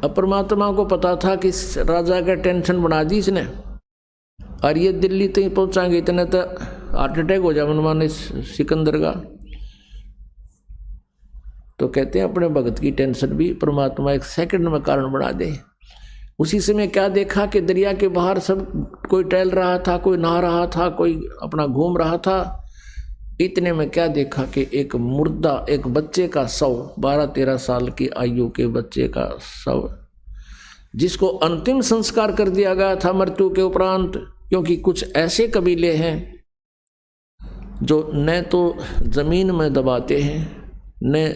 अब परमात्मा को पता था कि राजा का टेंशन बना दी इसने, और ये दिल्ली तक पहुँचाएंगे इतने तो हार्ट अटैक हो जाए मनमाने सिकंदर का। तो कहते हैं अपने भगत की टेंशन भी परमात्मा एक सेकंड में कारण बना दे। उसी समय क्या देखा कि दरिया के बाहर सब कोई टहल रहा था, कोई नहा रहा था, कोई अपना घूम रहा था। इतने में क्या देखा कि एक मुर्दा, एक बच्चे का शव, 12-13 साल की आयु के बच्चे का शव, जिसको अंतिम संस्कार कर दिया गया था मृत्यु के उपरांत। क्योंकि कुछ ऐसे कबीले हैं जो न तो जमीन में दबाते हैं, न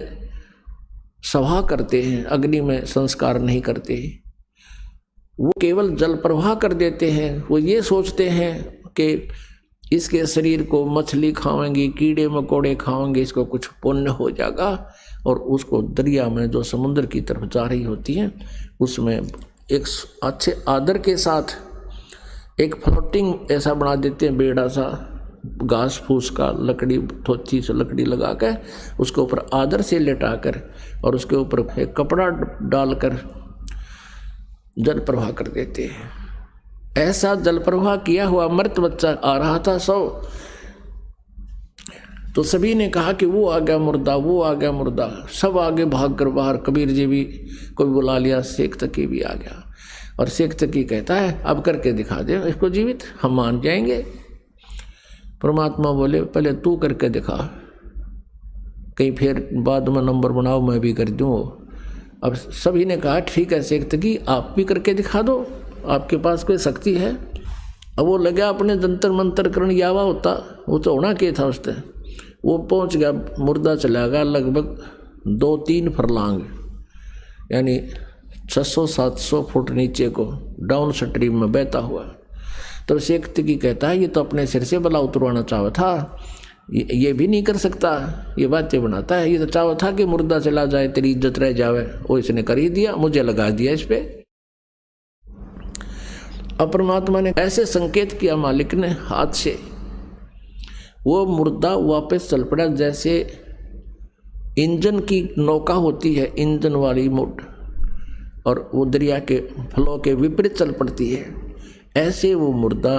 सभा करते हैं, अग्नि में संस्कार नहीं करते, वो केवल जल प्रवाह कर देते हैं। वो ये सोचते हैं कि इसके शरीर को मछली खाएंगी, कीड़े मकोड़े खाएंगे, इसको कुछ पुण्य हो जाएगा, और उसको दरिया में जो समुद्र की तरफ जा रही होती है उसमें एक अच्छे आदर के साथ एक फ्लोटिंग ऐसा बना देते हैं, बेड़ा सा घास फूस का, लकड़ी, थोची से लकड़ी लगा कर उसके ऊपर आदर से लेटाकर और उसके ऊपर एक कपड़ा डालकर जल प्रवाह कर देते हैं। ऐसा जल प्रवाह किया हुआ मृत बच्चा आ रहा था शव। तो सभी ने कहा कि वो आ गया मुर्दा, वो आ गया मुर्दा। सब आगे भाग कर बाहर, कबीर जी भी कोई बुला लिया, शेख तकी भी आ गया। और शेख तकी कहता है अब करके दिखा दे इसको जीवित, हम मान जाएंगे। परमात्मा बोले पहले तू करके दिखा, कहीं फिर बाद में नंबर बनाओ मैं भी कर दूँ। अब सभी ने कहा ठीक है शेख तकी आप भी करके दिखा दो, आपके पास कोई शक्ति है। अब वो लगा अपने जंतर मंतर करण, यावा होता वो तो होना क्या था उससे। वो पहुंच गया, मुर्दा चला गया लगभग 2-3 फरलांग, यानी 600-700 फुट नीचे को डाउन स्ट्रीम में बहता हुआ। तो शेख तकी कहता है ये तो अपने सिर से बला उतरवाना चाहा था, ये भी नहीं कर सकता, ये बातें बनाता है। ये तो चाहा था कि मुर्दा चला जाए, तेरी इज्जत रह जावे, वो इसने कर ही दिया, मुझे लगा दिया इस पे। अब परमात्मा ने ऐसे संकेत किया मालिक ने हाथ से, वो मुर्दा वापस चल पड़ा जैसे इंजन की नौका होती है, इंजन वाली मोट, और वो दरिया के फ्लो के विपरीत चल पड़ती है। ऐसे वो मुर्दा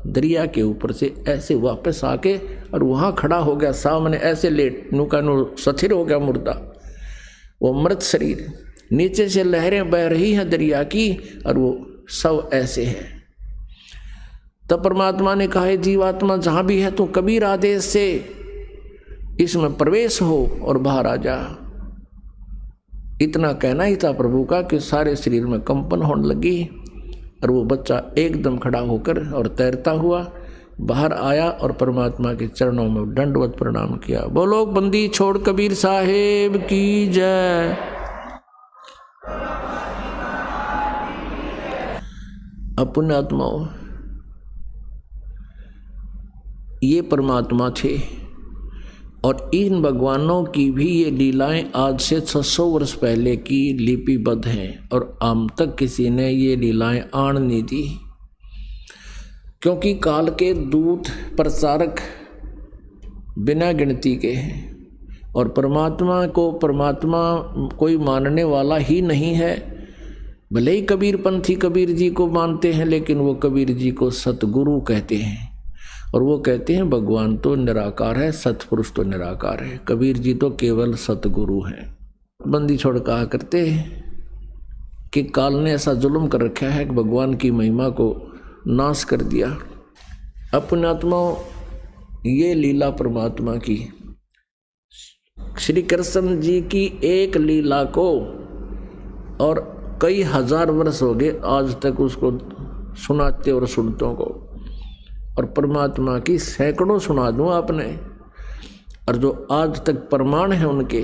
दरिया के ऊपर से ऐसे वापस आके और वहाँ खड़ा हो गया सामने, ऐसे लेट नुका नु सथिर हो गया मुर्दा, वो मृत शरीर। नीचे से लहरें बह रही हैं दरिया की और वो सब ऐसे है। तब परमात्मा ने कहा जीवात्मा जहाँ भी है तो कबीर आदेश से इसमें प्रवेश हो और बाहर आ जा। इतना कहना ही था प्रभु का कि सारे शरीर में कंपन होने लगी और वो बच्चा एकदम खड़ा होकर और तैरता हुआ बाहर आया और परमात्मा के चरणों में दंडवत प्रणाम किया। बोलो बंदी छोड़ कबीर साहेब की जय। अपने आत्माओं, ये परमात्मा थे और इन भगवानों की भी ये लीलाएं आज से 600 वर्ष पहले की लिपिबद्ध हैं और आम तक किसी ने ये लीलाएं आन नहीं दी, क्योंकि काल के दूत प्रचारक बिना गिनती के हैं और परमात्मा को परमात्मा कोई मानने वाला ही नहीं है। भले ही कबीर पंथी कबीर जी को मानते हैं, लेकिन वो कबीर जी को सतगुरु कहते हैं और वो कहते हैं भगवान तो निराकार है, सतपुरुष तो निराकार है, कबीर जी तो केवल सतगुरु हैं। बंदी छोड़ कहा करते हैं कि काल ने ऐसा जुल्म कर रखा है कि भगवान की महिमा को नाश कर दिया। अपने आत्माओं, ये लीला परमात्मा की, श्री कृष्ण जी की एक लीला को और कई हजार वर्ष हो गए आज तक उसको सुनाते और सुनतों को, और परमात्मा की सैकड़ों सुना दूं आपने, और जो आज तक प्रमाण है उनके।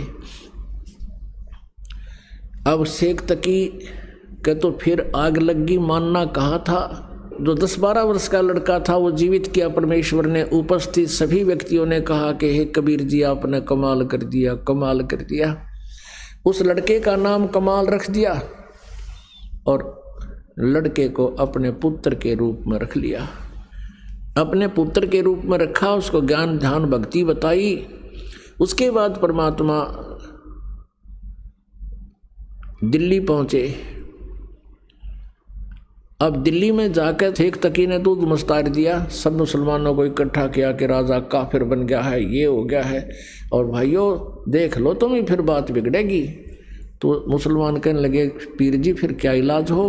अब शेख तकी के तो फिर आग लगी, मानना कहा था। जो 10-12 वर्ष का लड़का था वो जीवित किया परमेश्वर ने। उपस्थित सभी व्यक्तियों ने कहा कि हे कबीर जी आपने कमाल कर दिया, कमाल कर दिया। उस लड़के का नाम कमाल रख दिया और लड़के को अपने पुत्र के रूप में रख लिया। अपने पुत्र के रूप में रखा, उसको ज्ञान ध्यान भक्ति बताई। उसके बाद परमात्मा दिल्ली पहुँचे अब दिल्ली में जाकर शेख तकी ने दूध मुस्तार दिया, सब मुसलमानों को इकट्ठा किया कि राजा काफिर बन गया है, ये हो गया है, और भाइयों देख लो तुम ही फिर बात बिगड़ेगी। तो मुसलमान कहने लगे पीर जी फिर क्या इलाज हो।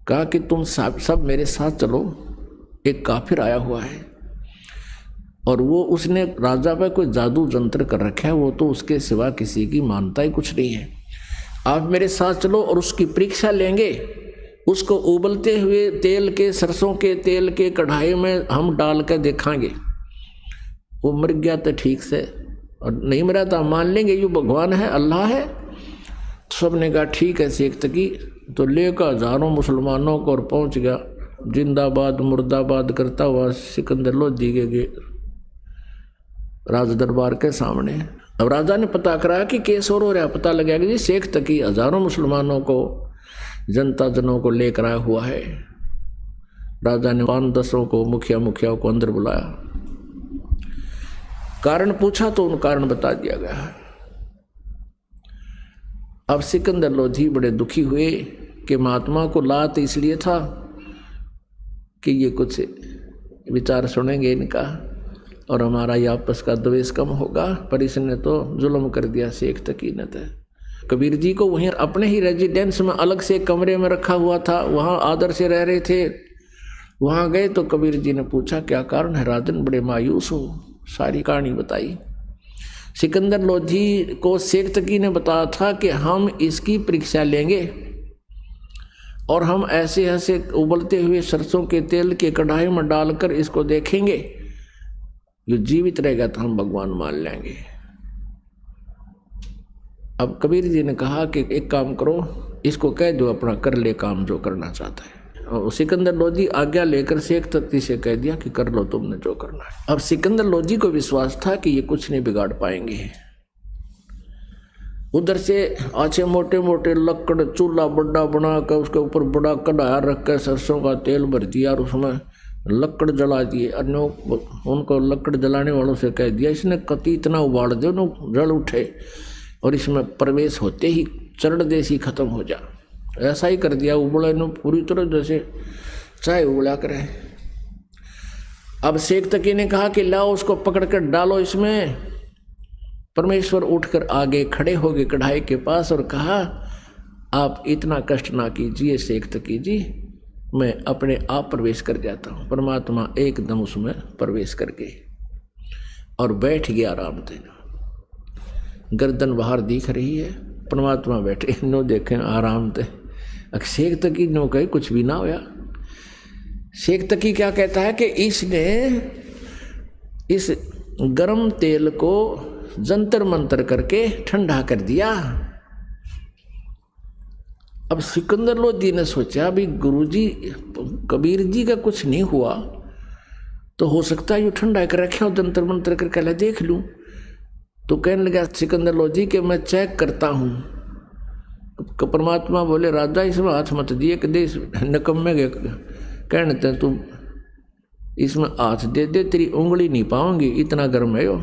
कहा कि तुम सब मेरे साथ चलो, एक काफिर आया हुआ है और वो उसने राजा पे कोई जादू जंत्र कर रखा है, वो तो उसके सिवा किसी की मानता ही कुछ नहीं है। आप मेरे साथ चलो और उसकी परीक्षा लेंगे, उसको उबलते हुए तेल के, सरसों के तेल के कढ़ाई में हम डाल कर देखाएंगे, वो मर गया तो ठीक से, और नहीं मरा तो मान लेंगे ये भगवान है, अल्लाह है। तो सब ने कहा ठीक है शेख तकी। तो लेकर हजारों मुसलमानों को और पहुंच गया जिंदाबाद मुर्दाबाद करता हुआ सिकंदर लोधी के राज दरबार के सामने। अब राजा ने पता करा कि केस और हो रहा, पता लगा कि जी शेख तकी हजारों मुसलमानों को, जनता जनों को लेकर आया हुआ है। राजा ने 5-10 को मुखिया को अंदर बुलाया, कारण पूछा तो उन कारण बता दिया गया। अब सिकंदर लोधी बड़े दुखी हुए कि महात्मा को लात इसलिए था कि ये कुछ विचार सुनेंगे इनका और हमारा ये आपस का द्वेष कम होगा, पर इसने तो जुल्म कर दिया शेख तकी ने। तो कबीर जी को वहीं अपने ही रेजिडेंस में अलग से कमरे में रखा हुआ था, वहाँ आदर से रह रहे थे। वहाँ गए तो कबीर जी ने पूछा क्या कारण है राजन, बड़े मायूस हो। सारी कहानी बताई। सिकंदर लोधी को शेख तकी ने बताया था कि हम इसकी परीक्षा लेंगे और हम ऐसे ऐसे उबलते हुए सरसों के तेल के कढ़ाई में डालकर इसको देखेंगे, जो जीवित रहेगा तो हम भगवान मान लेंगे। अब कबीर जी ने कहा कि एक काम करो, इसको कह दो अपना कर ले काम जो करना चाहता है। और सिकंदर लोधी आज्ञा लेकर शेख तकी से कह दिया कि कर लो तुमने जो करना है। अब सिकंदर लोधी को विश्वास था कि ये कुछ नहीं बिगाड़ पाएंगे। उधर से आछे मोटे मोटे लकड़ चूल्हा बड़ा बना कर उसके ऊपर बड़ा कढ़ाया रख कर सरसों का तेल भर दिया और उसमें लकड़ जला दिए। उनको लकड़ जलाने वालों से कह दिया इसने कति इतना उबाल दो न जल उठे और इसमें प्रवेश होते ही चरण देसी खत्म हो जा। ऐसा ही कर दिया, उबला नो पूरी तरह जैसे चाय उबला करे। अब शेख तकी ने कहा कि लाओ उसको पकड़ कर डालो इसमें। परमेश्वर उठकर आगे खड़े हो गए कढ़ाई के पास और कहा आप इतना कष्ट ना कीजिए शेख तकी जी, मैं अपने आप प्रवेश कर जाता हूँ। परमात्मा एकदम उसमें प्रवेश कर गए और बैठ गया आराम से। गर्दन बाहर दिख रही है, परमात्मा बैठे नो देखें आराम से। शेख तकी नो कहे कुछ भी ना होया। शेख तकी क्या कहता है कि इसने इस गर्म तेल को जंतर मंतर करके ठंडा कर दिया। अब सिकंदर लोधी ने सोचा भी गुरुजी कबीर जी का कुछ नहीं हुआ तो हो सकता है ये ठंडा कर रखे और जंतर मंतर करके ला देख लूं। तो कहने लगा सिकंदर लोधी के मैं चेक करता हूं। परमात्मा बोले राजा इसमें हाथ मत दिए कि दे नकम्मे के कहते तू इसमें हाथ दे दे, तेरी उंगली नहीं पाऊंगी, इतना गर्म है यो।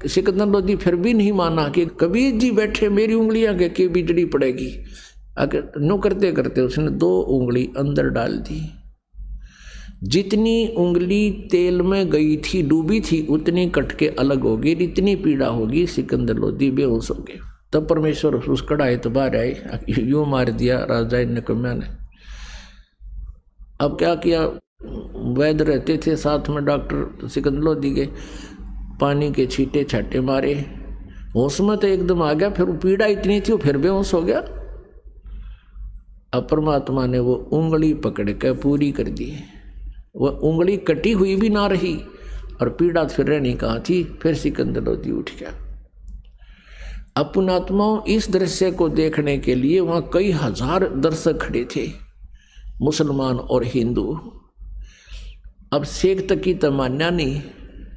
सिकंदर लोधी फिर भी नहीं माना कि कबीर जी बैठे मेरी उंगलियां के बिजली पड़ेगी। अगर नो करते करते उसने 2 उंगली अंदर डाल दी। जितनी उंगली तेल में गई थी डूबी थी उतनी कट के अलग होगी, इतनी पीड़ा होगी। सिकंदर लोधी बेहोश हो गए। तब परमेश्वर उस कढ़ाई तो बाहर आए, यूं मार दिया राजा नकम्या ने। अब क्या किया, वैद्य रहते थे साथ में डॉक्टर, सिकंदर लोधी के पानी के छींटे छाटे मारे, होश में तो एकदम आ गया। फिर पीड़ा इतनी थी वो फिर बेहोश हो गया। अब परमात्मा ने वो उंगली पकड़ कर पूरी कर दी। वह उंगली कटी हुई भी ना रही और पीड़ा फिर रहने कहा थी। फिर सिकंदर लोधी उठ गया। अब पुण्यात्माओं इस दृश्य को देखने के लिए वहां कई हजार दर्शक खड़े थे, मुसलमान और हिंदू। अब शेख तकी तो मान्या नहीं,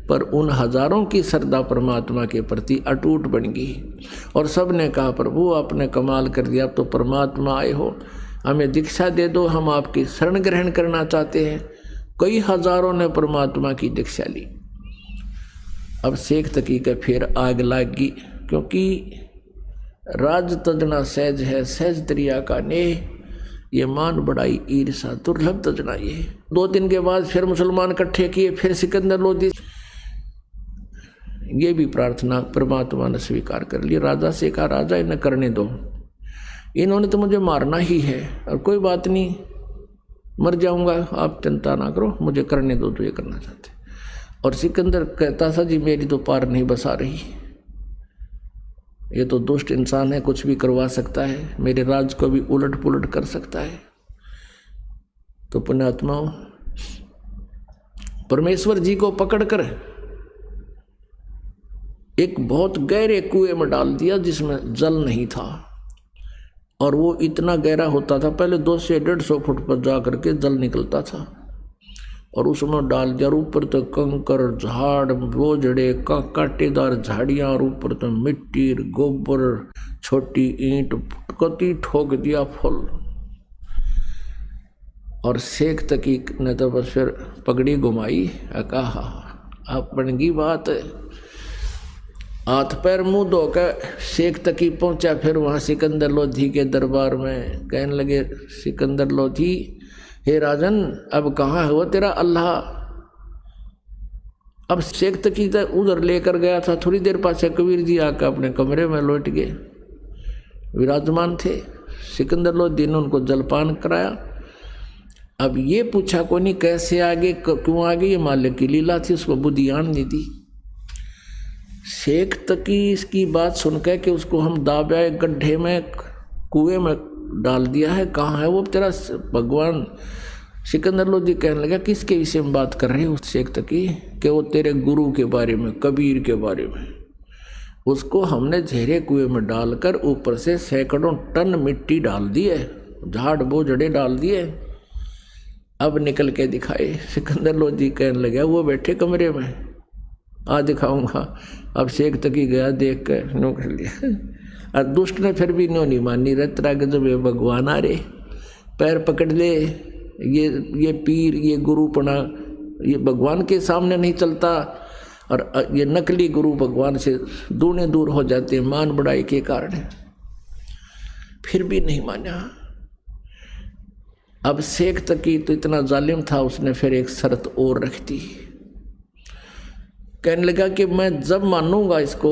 पर उन हजारों की श्रद्धा परमात्मा के प्रति अटूट बन गई और सब ने कहा प्रभु आपने कमाल कर दिया, अब तो परमात्मा आए हो, हमें दीक्षा दे दो, हम आपकी शरण ग्रहण करना चाहते हैं। कई हजारों ने परमात्मा की दीक्षा ली। अब शेख तकी का फिर आग लागी, क्योंकि राज तजना सहज है सहज दरिया का ने। ये मान बढ़ाई ईर्षा दुर्लभ तजना। ये 2 दिन के बाद फिर मुसलमान इकट्ठे किए, फिर सिकंदर लोधी, ये भी प्रार्थना परमात्मा ने स्वीकार कर ली। राजा से कहा, राजा इन्हें करने दो, इन्होंने तो मुझे मारना ही है, और कोई बात नहीं, मर जाऊंगा, आप चिंता ना करो, मुझे करने दो जो ये करना चाहते। और सिकंदर कहता था, जी मेरी तो पार नहीं बसा रही, ये तो दुष्ट इंसान है, कुछ भी करवा सकता है, मेरे राज को भी उलट पुलट कर सकता है। तो पुण्यात्माओं, परमेश्वर जी को पकड़कर एक बहुत गहरे कुएं में डाल दिया जिसमें जल नहीं था, और वो इतना गहरा होता था, पहले 200 से 150 फुट पर जा करके जल निकलता था, और उसमें डाल दिया। और ऊपर तो कंकर, झाड़, बोझड़े, कांटेदार झाड़ियाँ, और ऊपर तो मिट्टी, गोबर, छोटी ईंट कति ठोक दिया फुल। और शेख तकीक ने तो बस फिर पगड़ी घुमाई, कहा अब बन गई बात। हाथ पैर मुंह धोकर शेख तकी पहुंचा, फिर वहाँ सिकंदर लोधी के दरबार में कहने लगे, सिकंदर लोधी, हे राजन, अब कहाँ है वो तेरा अल्लाह? अब शेख तकी तो उधर लेकर गया था, थोड़ी देर पाछे कबीर जी आकर अपने कमरे में लौट गए, विराजमान थे। सिकंदर लोधी ने उनको जलपान कराया। अब ये पूछा को नहीं कैसे आगे, क्यों आगे, ये मालिक की लीला थी, उसको बुद्धियान नहीं दी। शेख तकी इसकी बात सुनकर कि उसको हम दाबे गड्ढे में, कुएं में डाल दिया है, कहाँ है वो तेरा भगवान? सिकंदर लोधी कहने लगा, किसके विषय में बात कर रहे हो शेख तकी? कि वो तेरे गुरु के बारे में, कबीर के बारे में। उसको हमने झेरे कुएं में डालकर ऊपर से सैकड़ों टन मिट्टी डाल दी है, झाड़ बोझड़े डाल दिए, अब निकल के दिखाए। सिकंदर लोधी कहने लगा, वो बैठे कमरे में, आ दिखाऊंगा। अब शेख तकी गया, देख कर नो कर लिया। और दुष्ट ने फिर भी नो नहीं मानी, रतरा के जब ये भगवान आ रहे, पैर पकड़ ले, ये पीर, ये गुरुपना, ये भगवान के सामने नहीं चलता, और ये नकली गुरु भगवान से दूने दूर हो जाते हैं मान बढ़ाई के कारण। फिर भी नहीं माना। अब शेख तकी तो इतना जालिम था, उसने फिर एक शर्त और रख दी। कहने लगा कि मैं जब मानूंगा इसको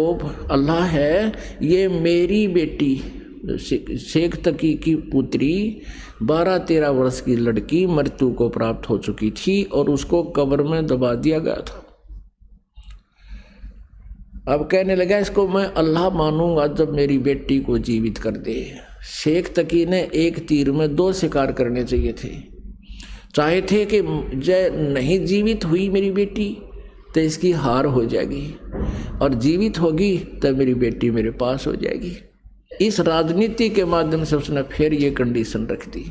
अल्लाह है, ये मेरी बेटी शेख तकी की पुत्री 12-13 वर्ष की लड़की मृत्यु को प्राप्त हो चुकी थी, और उसको कब्र में दबा दिया गया था। अब कहने लगा, इसको मैं अल्लाह मानूंगा जब मेरी बेटी को जीवित कर दे। शेख तकी ने एक तीर में 2 शिकार करने चाहिए थे। चाहे थे कि जय नहीं जीवित हुई मेरी बेटी तो इसकी हार हो जाएगी, और जीवित होगी तो मेरी बेटी मेरे पास हो जाएगी। इस राजनीति के माध्यम से उसने फिर ये कंडीशन रख दी।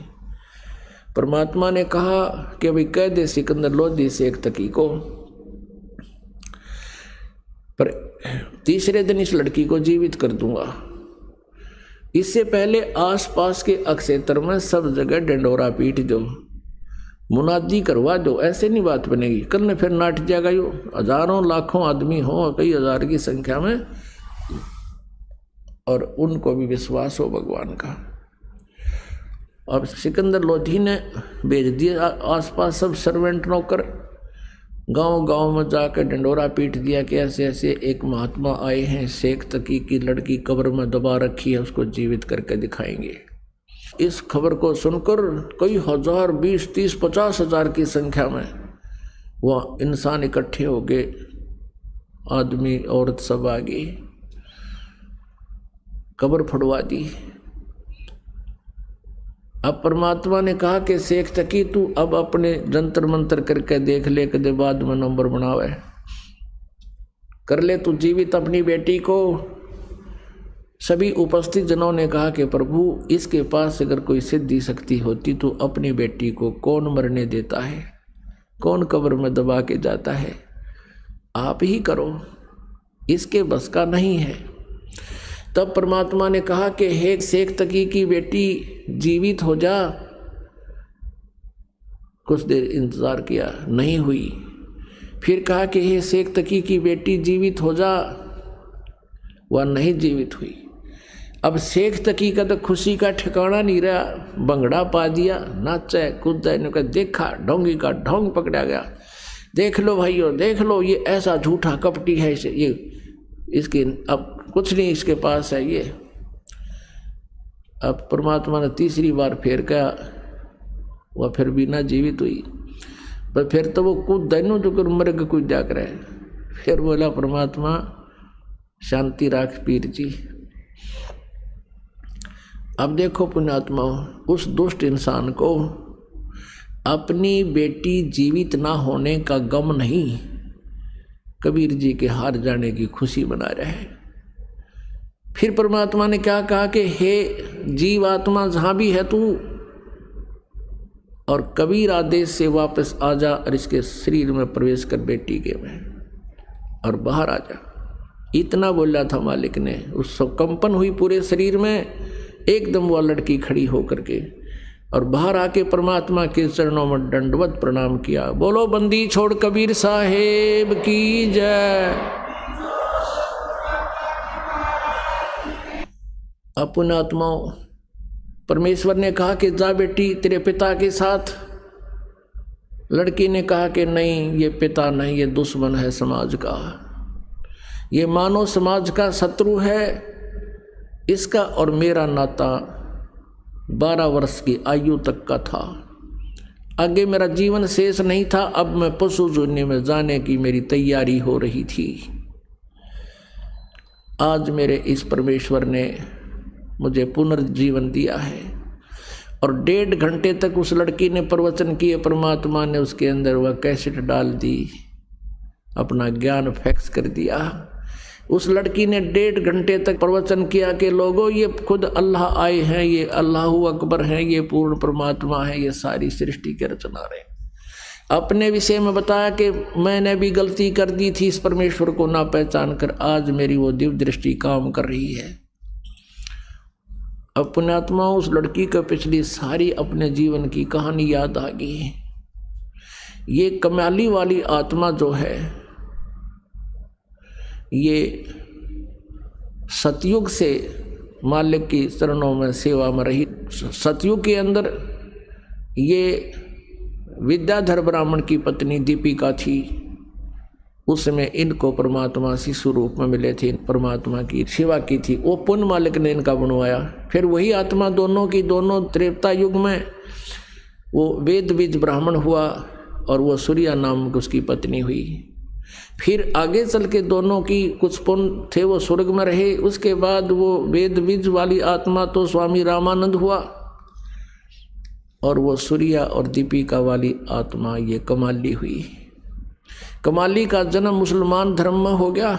परमात्मा ने कहा कि भाई कह दे सिकंदर लोधी शेख तकी को, पर तीसरे दिन इस लड़की को जीवित कर दूंगा। इससे पहले आसपास के अक्षेत्र में सब जगह डंडोरा पीट दो, मुनादी करवा दो, ऐसे नहीं बात बनेगी। कल ने फिर नाट जाएगा, यो हजारों लाखों आदमी हो, कई हजार की संख्या में, और उनको भी विश्वास हो भगवान का। अब सिकंदर लोधी ने भेज दिया आसपास सब सर्वेंट नौकर, गांव गांव में जाकर डंडोरा पीट दिया कि ऐसे ऐसे एक महात्मा आए हैं, शेख तकी की लड़की कब्र में दबा रखी है, उसको जीवित करके दिखाएंगे। इस खबर को सुनकर कई हजार, 20, 30, 50 हजार की संख्या में वह इंसान इकट्ठे हो गए, आदमी औरत सब आ गई, कब्र फुड़वा दी। अब परमात्मा ने कहा कि शेख तकी तू अब अपने जंतर मंतर करके देख ले, कदे बाद में नंबर बनावे, कर ले तू जीवित अपनी बेटी को। सभी उपस्थित जनों ने कहा कि प्रभु इसके पास अगर कोई सिद्धि शक्ति होती तो अपनी बेटी को कौन मरने देता है, कौन कब्र में दबा के जाता है, आप ही करो, इसके बस का नहीं है। तब परमात्मा ने कहा कि हे शेख तकी की बेटी जीवित हो जा। कुछ देर इंतजार किया, नहीं हुई। फिर कहा कि हे शेख तकी की बेटी जीवित हो जा, वह नहीं जीवित हुई। अब शेख तकी का तो खुशी का ठिकाना नहीं रहा, भंगड़ा पा दिया, नाचा कूदा, ने कहा देखा ढोंगी का ढोंग पकड़ा गया, देख लो भाइयों देख लो, ये ऐसा झूठा कपटी है, ये इसके अब कुछ नहीं इसके पास है ये। अब परमात्मा ने तीसरी बार फिर कहा, वह फिर भी ना जीवित हुई, पर फिर तो वो कूद दैनो जो कर मृग कूद जा कर। फिर बोला परमात्मा शांति राख पीर जी। अब देखो पुण्यात्मा, उस दुष्ट इंसान को अपनी बेटी जीवित ना होने का गम नहीं, कबीर जी के हार जाने की खुशी मना रहे। फिर परमात्मा ने क्या कहा कि हे जीवात्मा जहां भी है तू, और कबीर आदेश से वापस आ जा और इसके शरीर में प्रवेश कर बेटी के में और बाहर आ जा। इतना बोला था मालिक ने, उसको कंपन हुई पूरे शरीर में, एकदम वह लड़की खड़ी होकर के और बाहर आके परमात्मा के चरणों में दंडवत प्रणाम किया। बोलो बंदी छोड़ कबीर साहेब की जय। पुण्यात्माओं, परमेश्वर ने कहा कि जा बेटी तेरे पिता के साथ। लड़की ने कहा कि नहीं, ये पिता नहीं, ये दुश्मन है समाज का, ये मानव समाज का शत्रु है। इसका और मेरा नाता 12 वर्ष की आयु तक का था, आगे मेरा जीवन शेष नहीं था। अब मैं पशु जोनी में जाने की मेरी तैयारी हो रही थी। आज मेरे इस परमेश्वर ने मुझे पुनर्जीवन दिया है। और 1.5 घंटे तक उस लड़की ने प्रवचन किए, परमात्मा ने उसके अंदर वह कैसेट डाल दी, अपना ज्ञान फैक्स कर दिया। उस लड़की ने 1.5 घंटे तक प्रवचन किया कि लोगों ये खुद अल्लाह आए हैं, ये अल्लाहु अकबर हैं, ये पूर्ण परमात्मा है, ये सारी सृष्टि के रचना रहे। अपने विषय में बताया कि मैंने भी गलती कर दी थी इस परमेश्वर को ना पहचान कर, आज मेरी वो दिव्य दृष्टि काम कर रही है। अब पुण्यात्मा, उस लड़की को पिछली सारी अपने जीवन की कहानी याद आ गई। ये कमाली वाली आत्मा जो है, ये सतयुग से मालिक की चरणों में सेवा में रही। सतयुग के अंदर ये विद्याधर ब्राह्मण की पत्नी दीपिका थी। उसमें इनको परमात्मा शिशु रूप में मिले थे, परमात्मा की सेवा की थी, वो पुण्य मालिक ने इनका बनवाया। फिर वही आत्मा दोनों की दोनों त्रेता युग में वो वेद बीज ब्राह्मण हुआ और वो सूर्या नाम की उसकी पत्नी हुई। फिर आगे चल के दोनों की कुछ पुण्य थे, वो स्वर्ग में रहे। उसके बाद वो वेद बीज वाली आत्मा तो स्वामी रामानंद हुआ और वो सूर्या और दीपिका वाली आत्मा ये कमाली हुई। कमाली का जन्म मुसलमान धर्म में हो गया।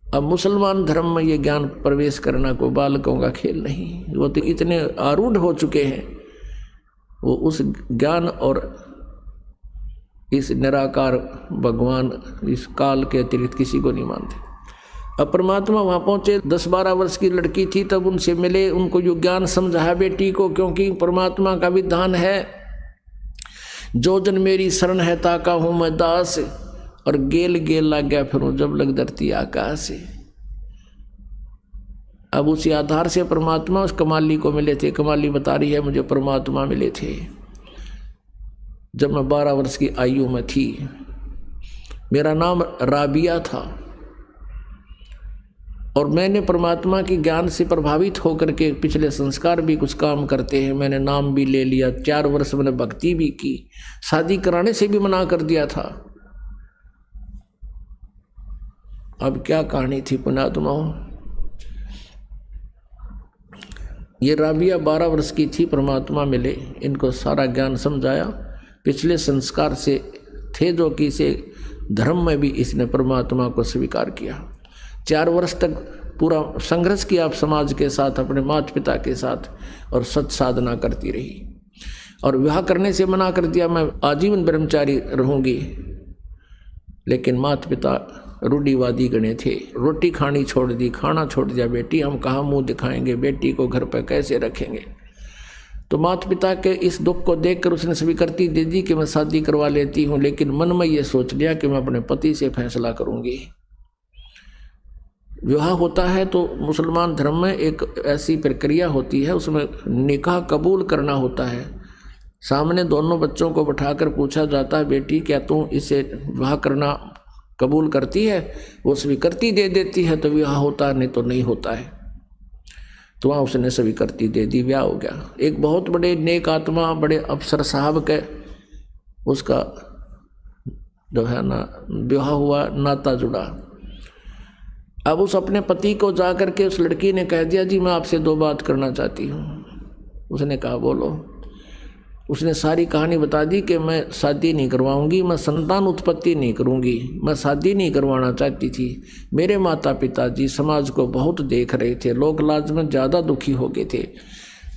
अब मुसलमान धर्म में ये ज्ञान प्रवेश करना कोई बालकों का खेल नहीं, वो तो इतने आरूढ़ हो चुके हैं, वो उस ज्ञान और इस निराकार भगवान इस काल के अतिरिक्त किसी को नहीं मानते। अब परमात्मा वहाँ पहुँचे, 10-12 वर्ष की लड़की थी, तब उनसे मिले, उनको जो ज्ञान समझाया बेटी को, क्योंकि परमात्मा का विधान है जो जन मेरी शरण है ताका हूँ मैं दास, और गेल गेल लग गया फिर जब लग धरती आकाश। अब उसी आधार से परमात्मा उस कमाली को मिले थे। कमाली बता रही है मुझे परमात्मा मिले थे जब मैं 12 वर्ष की आयु में थी। मेरा नाम राबिया था और मैंने परमात्मा की ज्ञान से प्रभावित होकर के पिछले संस्कार भी कुछ काम करते हैं। मैंने नाम भी ले लिया, 4 वर्ष मैंने भक्ति भी की, शादी कराने से भी मना कर दिया था। अब क्या कहानी थी पुण्यात्माओं, ये राबिया 12 वर्ष की थी, परमात्मा मिले, इनको सारा ज्ञान समझाया। पिछले संस्कार से थे जो कि इसे धर्म में भी इसने परमात्मा को स्वीकार किया। 4 वर्ष तक पूरा संघर्ष किया आप समाज के साथ, अपने माता पिता के साथ, और सत साधना करती रही। और विवाह करने से मना कर दिया, मैं आजीवन ब्रह्मचारी रहूंगी। लेकिन माता पिता रूढ़िवादी गणे थे, रोटी खानी छोड़ दी, खाना छोड़ दिया। बेटी हम कहाँ मुंह दिखाएंगे, बेटी को घर पर कैसे रखेंगे। तो माता पिता के इस दुख को देखकर उसने स्वीकृति दे दी कि मैं शादी करवा लेती हूँ। लेकिन मन में ये सोच लिया कि मैं अपने पति से फैसला करूँगी। विवाह होता है तो मुसलमान धर्म में एक ऐसी प्रक्रिया होती है, उसमें निकाह कबूल करना होता है। सामने दोनों बच्चों को बिठाकर पूछा जाता है, बेटी क्या तू इसे विवाह करना कबूल करती है? वो स्वीकृति दे देती है तो विवाह होता है, नहीं तो नहीं होता है। तो वहाँ उसने स्वीकृति दे दी, विवाह हो गया। एक बहुत बड़े नेक आत्मा, बड़े अफसर साहब के उसका जो है ना विवाह हुआ, नाता जुड़ा। अब उस अपने पति को जा करके उस लड़की ने कह दिया, जी मैं आपसे 2 बात करना चाहती हूँ। उसने कहा बोलो। उसने सारी कहानी बता दी कि मैं शादी नहीं करवाऊंगी, मैं संतान उत्पत्ति नहीं करूंगी, मैं शादी नहीं करवाना चाहती थी। मेरे माता पिता जी समाज को बहुत देख रहे थे, लोक लाज में ज़्यादा दुखी हो गए थे।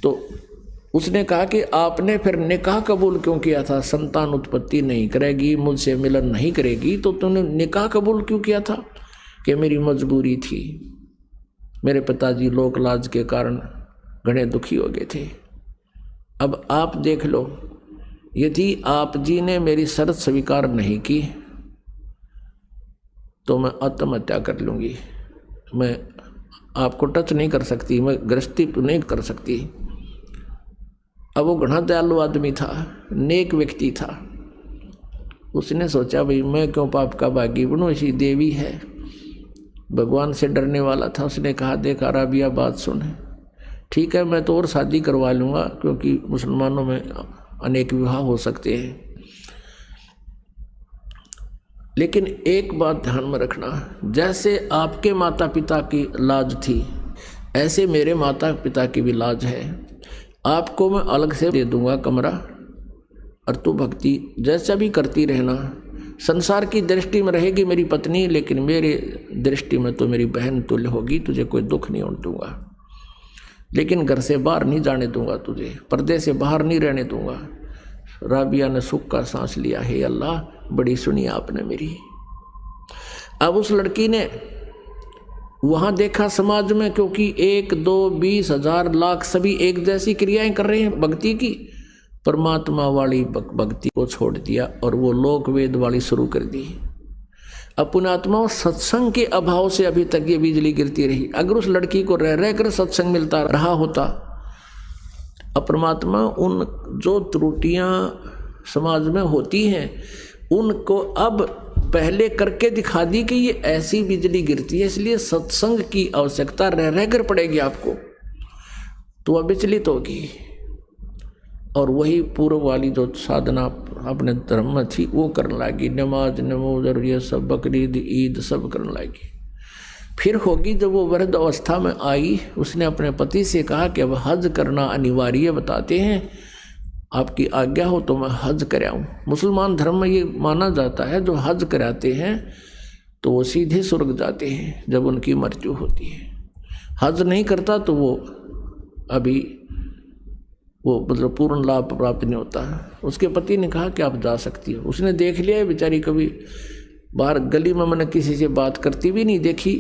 तो उसने कहा कि आपने फिर निकाह कबूल क्यों किया था? संतान उत्पत्ति नहीं करेगी, मुझसे मिलन नहीं करेगी, तो तुमने निकाह कबूल क्यों किया था? कि मेरी मजबूरी थी, मेरे पिताजी लोक लाज के कारण घने दुखी हो गए थे। अब आप देख लो, यदि आप जी ने मेरी शर्त स्वीकार नहीं की तो मैं आत्महत्या कर लूँगी। मैं आपको टच नहीं कर सकती, मैं गृहस्थी नहीं कर सकती। अब वो घना दयालु आदमी था, नेक व्यक्ति था। उसने सोचा भाई मैं क्यों पाप का भागी बनूं, ऐसी देवी है, भगवान से डरने वाला था। उसने कहा देखा राबिया बात सुन, ठीक है मैं तो और शादी करवा लूँगा, क्योंकि मुसलमानों में अनेक विवाह हो सकते हैं। लेकिन एक बात ध्यान में रखना, जैसे आपके माता पिता की लाज थी ऐसे मेरे माता पिता की भी लाज है। आपको मैं अलग से दे दूंगा कमरा, और तू भक्ति जैसा भी करती रहना। संसार की दृष्टि में रहेगी मेरी पत्नी, लेकिन मेरे दृष्टि में तो मेरी बहन तुल्य होगी, तुझे कोई दुख नहीं होने दूंगा। लेकिन घर से बाहर नहीं जाने दूंगा, तुझे पर्दे से बाहर नहीं रहने दूंगा। राबिया ने सुख का सांस लिया, हे अल्लाह बड़ी सुनी आपने मेरी। अब उस लड़की ने वहां देखा समाज में, क्योंकि 1, 2, 20, 1000, लाख सभी एक जैसी क्रियाएं कर रहे हैं भक्ति की, परमात्मा वाली भक्ति को छोड़ दिया और वो लोक वेद वाली शुरू कर दी। अब पुण्यात्माओं, सत्संग के अभाव से अभी तक ये बिजली गिरती रही। अगर उस लड़की को रह रहकर सत्संग मिलता रहा होता, अब परमात्मा उन जो त्रुटियां समाज में होती हैं उनको अब पहले करके दिखा दी कि ये ऐसी बिजली गिरती है, इसलिए सत्संग की आवश्यकता रह रहकर पड़ेगी आपको, तो वह विचलित होगी। और वही पूर्व वाली जो साधना अपने धर्म में थी वो करने लगी, नमाज नमोज ये सब, बकरीद ईद सब करने लगी। फिर होगी जब वो वृद्ध अवस्था में आई, उसने अपने पति से कहा कि अब हज करना अनिवार्य बताते हैं, आपकी आज्ञा हो तो मैं हज कराऊं। मुसलमान धर्म में ये माना जाता है जो हज कराते हैं तो वो सीधे स्वर्ग जाते हैं जब उनकी मृत्यु होती है। हज नहीं करता तो वो अभी वो मतलब पूर्ण लाभ प्राप्त नहीं होता है। उसके पति ने कहा कि आप जा सकती हो। उसने देख लिया है बेचारी, कभी बाहर गली में मैंने किसी से बात करती भी नहीं देखी।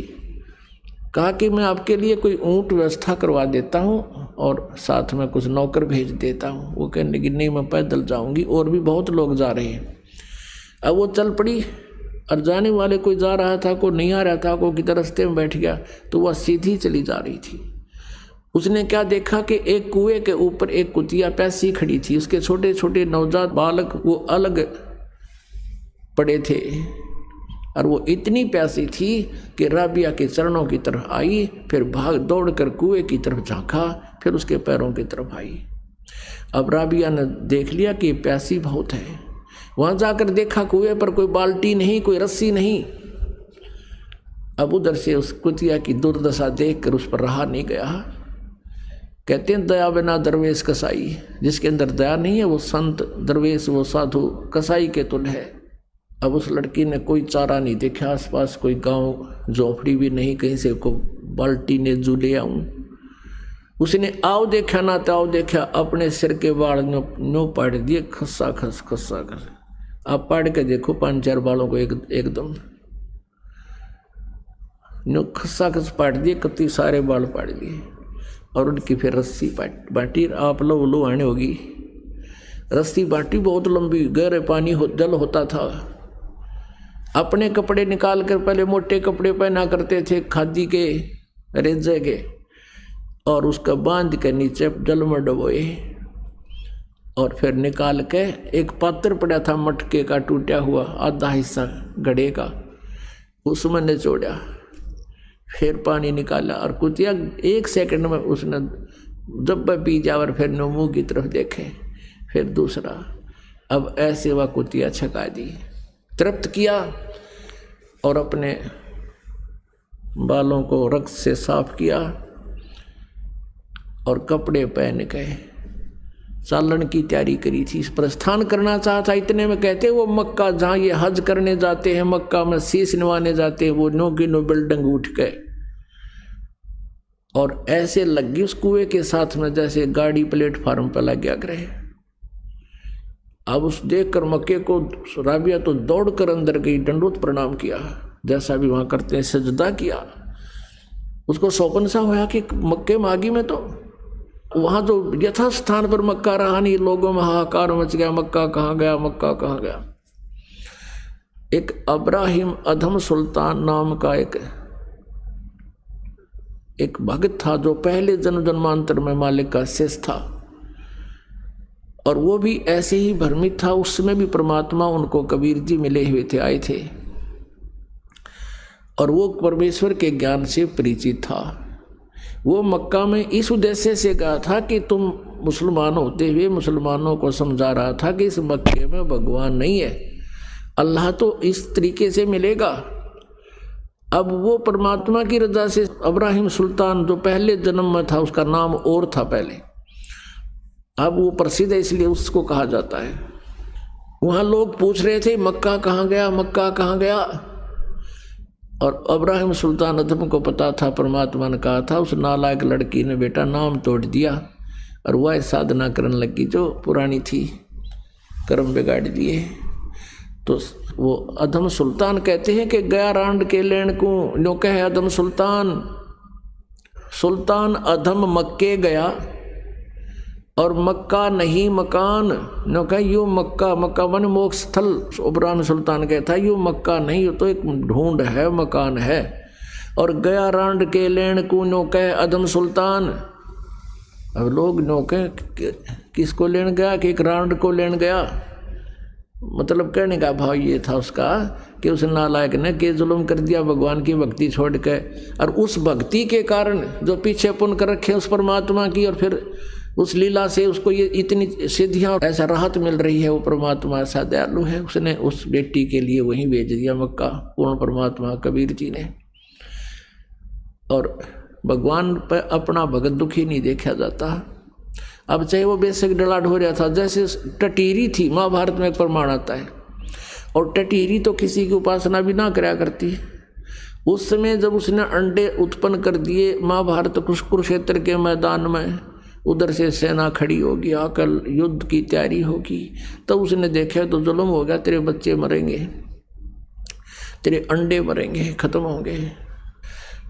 कहा कि मैं आपके लिए कोई ऊँट व्यवस्था करवा देता हूँ और साथ में कुछ नौकर भेज देता हूँ। वो कहने लगी नहीं मैं पैदल जाऊँगी, और भी बहुत लोग जा रहे हैं। अब वो चल पड़ी और जाने वाले कोई जा रहा था, कोई नहीं आ रहा था, कोई किधर रास्ते में बैठ गया, तो वह सीधी चली जा रही थी। उसने क्या देखा कि एक कुएं के ऊपर एक कुतिया प्यासी खड़ी थी, उसके छोटे छोटे नवजात बालक वो अलग पड़े थे, और वो इतनी प्यासी थी कि राबिया के चरणों की तरफ आई, फिर भाग दौड़ कर कुएं की तरफ झांका, फिर उसके पैरों की तरफ आई। अब राबिया ने देख लिया कि प्यासी बहुत है। वहाँ जाकर देखा कुएं पर कोई बाल्टी नहीं, कोई रस्सी नहीं। अब उधर से उस कुतिया की दुर्दशा देखकर उस पर रहा नहीं गया। कहते हैं दया बिना दरवेश कसाई, जिसके अंदर दया नहीं है वो संत दरवेश वो साधु कसाई के तुल्य है। अब उस लड़की ने कोई चारा नहीं देखा, आसपास कोई गांव झोपड़ी भी नहीं, कहीं से को बाल्टी ने जू ले आऊँ। उसने आओ देखा ना ताओ देखा, अपने सिर के बाल नो पाड़ दिए, खस्सा खस खस्सा खस। आप पाड़ के देखो 5-4 बालों को एकदम नो खस्सा खस पाड़ दिए, कति सारे बाल पाड़ दिए। और उनकी फिर रस्सी बाटी, आप लो आने होगी। रस्सी बाटी बहुत लंबी, गहरे पानी जल होता था। अपने कपड़े निकाल कर पहले मोटे कपड़े पहना करते थे खादी के रेजे के, और उसका बांध के नीचे जल में डबोए, और फिर निकाल के एक पात्र पड़ा था मटके का टूटा हुआ आधा हिस्सा घड़े का, उसमें निचोड़ा, फिर पानी निकाला, और कुतिया 1 सेकंड में उसने जब पी जा और फिर मुंह की तरफ देखे, फिर दूसरा। अब ऐसे वह कुतिया छका दी, तृप्त किया, और अपने बालों को रक्त से साफ किया और कपड़े पहन गए, चालन की तैयारी करी थी, प्रस्थान करना चाहता। इतने में कहते वो मक्का जहाँ ये हज करने जाते हैं, मक्का में शीश निवाने जाते हैं, वो नो की नो बिल्डिंग उठ गए और ऐसे लगी उस कुएं के साथ में जैसे गाड़ी प्लेटफार्म पर लग गया ग्रह। अब उस देखकर मक्के को राबिया तो दौड़कर अंदर गई, दंडोत प्रणाम किया, जैसा भी वहां करते हैं, सजदा किया। उसको सौपन सा होया कि मक्के मागी में तो वहां जो यथा स्थान पर मक्का रहा नहीं, लोगों में हाहाकार मच गया, मक्का कहाँ गया, मक्का कहाँ गया। एक अब्राहिम अधम सुल्तान नाम का एक भक्त था जो पहले जन्म जन्मांतर में मालिक का शिष्य था, और वो भी ऐसे ही भ्रमित था। उसमें भी परमात्मा उनको कबीर जी मिले हुए थे, आए थे, और वो परमेश्वर के ज्ञान से परिचित था। वो मक्का में इस उद्देश्य से गया था कि तुम मुसलमान होते हुए मुसलमानों को समझा रहा था कि इस मक्के में भगवान नहीं है, अल्लाह तो इस तरीके से मिलेगा। अब वो परमात्मा की रजा से अब्राहिम सुल्तान जो पहले जन्म में था, उसका नाम और था पहले, अब वो प्रसिद्ध है इसलिए उसको कहा जाता है। वहाँ लोग पूछ रहे थे मक्का कहाँ गया, मक्का कहाँ गया, और अब्राहिम सुल्तान अधम को पता था, परमात्मा ने कहा था। उस नालायक लड़की ने बेटा नाम तोड़ दिया और वह साधना करने लगी जो पुरानी थी, कर्म बिगाड़ दिए। तो वो अधम सुल्तान कहते हैं कि गया रांड के लेन को नो कहे अधम सुल्तान, सुल्तान अधम मक्के गया और मक्का नहीं मकान, नो कहे यू मक्का, मक्का मन मोक्ष स्थल। इब्राहिम सुल्तान कहता है यू मक्का नहीं, तो एक ढूंढ है, मकान है। और गया रांड के लेन को नो कहे अधम सुल्तान। अब लोग नो कहे किसको लेन गया, कि एक रांड को लेन गया। मतलब कहने का भाव ये था उसका कि उस नालायक ने के जुल्म कर दिया, भगवान की भक्ति छोड़ के, और उस भक्ति के कारण जो पीछे पुन कर रखे उस परमात्मा की, और फिर उस लीला से उसको ये इतनी सिद्धियां ऐसा राहत मिल रही है। वो परमात्मा ऐसा दयालु है, उसने उस बेटी के लिए वहीं भेज दिया मक्का, पूर्ण परमात्मा कबीर जी ने। और भगवान पर अपना भगत दुखी नहीं देखा जाता। अब चाहे वो बेशक डलाड हो रहा था, जैसे टटीरी थी, महाभारत में एक प्रमाण आता है, और टटीरी तो किसी की उपासना भी ना कराया करती। उस समय जब उसने अंडे उत्पन्न कर दिए महाभारत कुरुक्षेत्र के मैदान में, उधर से सेना खड़ी होगी, आकर युद्ध की तैयारी होगी, तब उसने देखा तो जुल्म हो गया, तेरे बच्चे मरेंगे, तेरे अंडे मरेंगे, खत्म होंगे।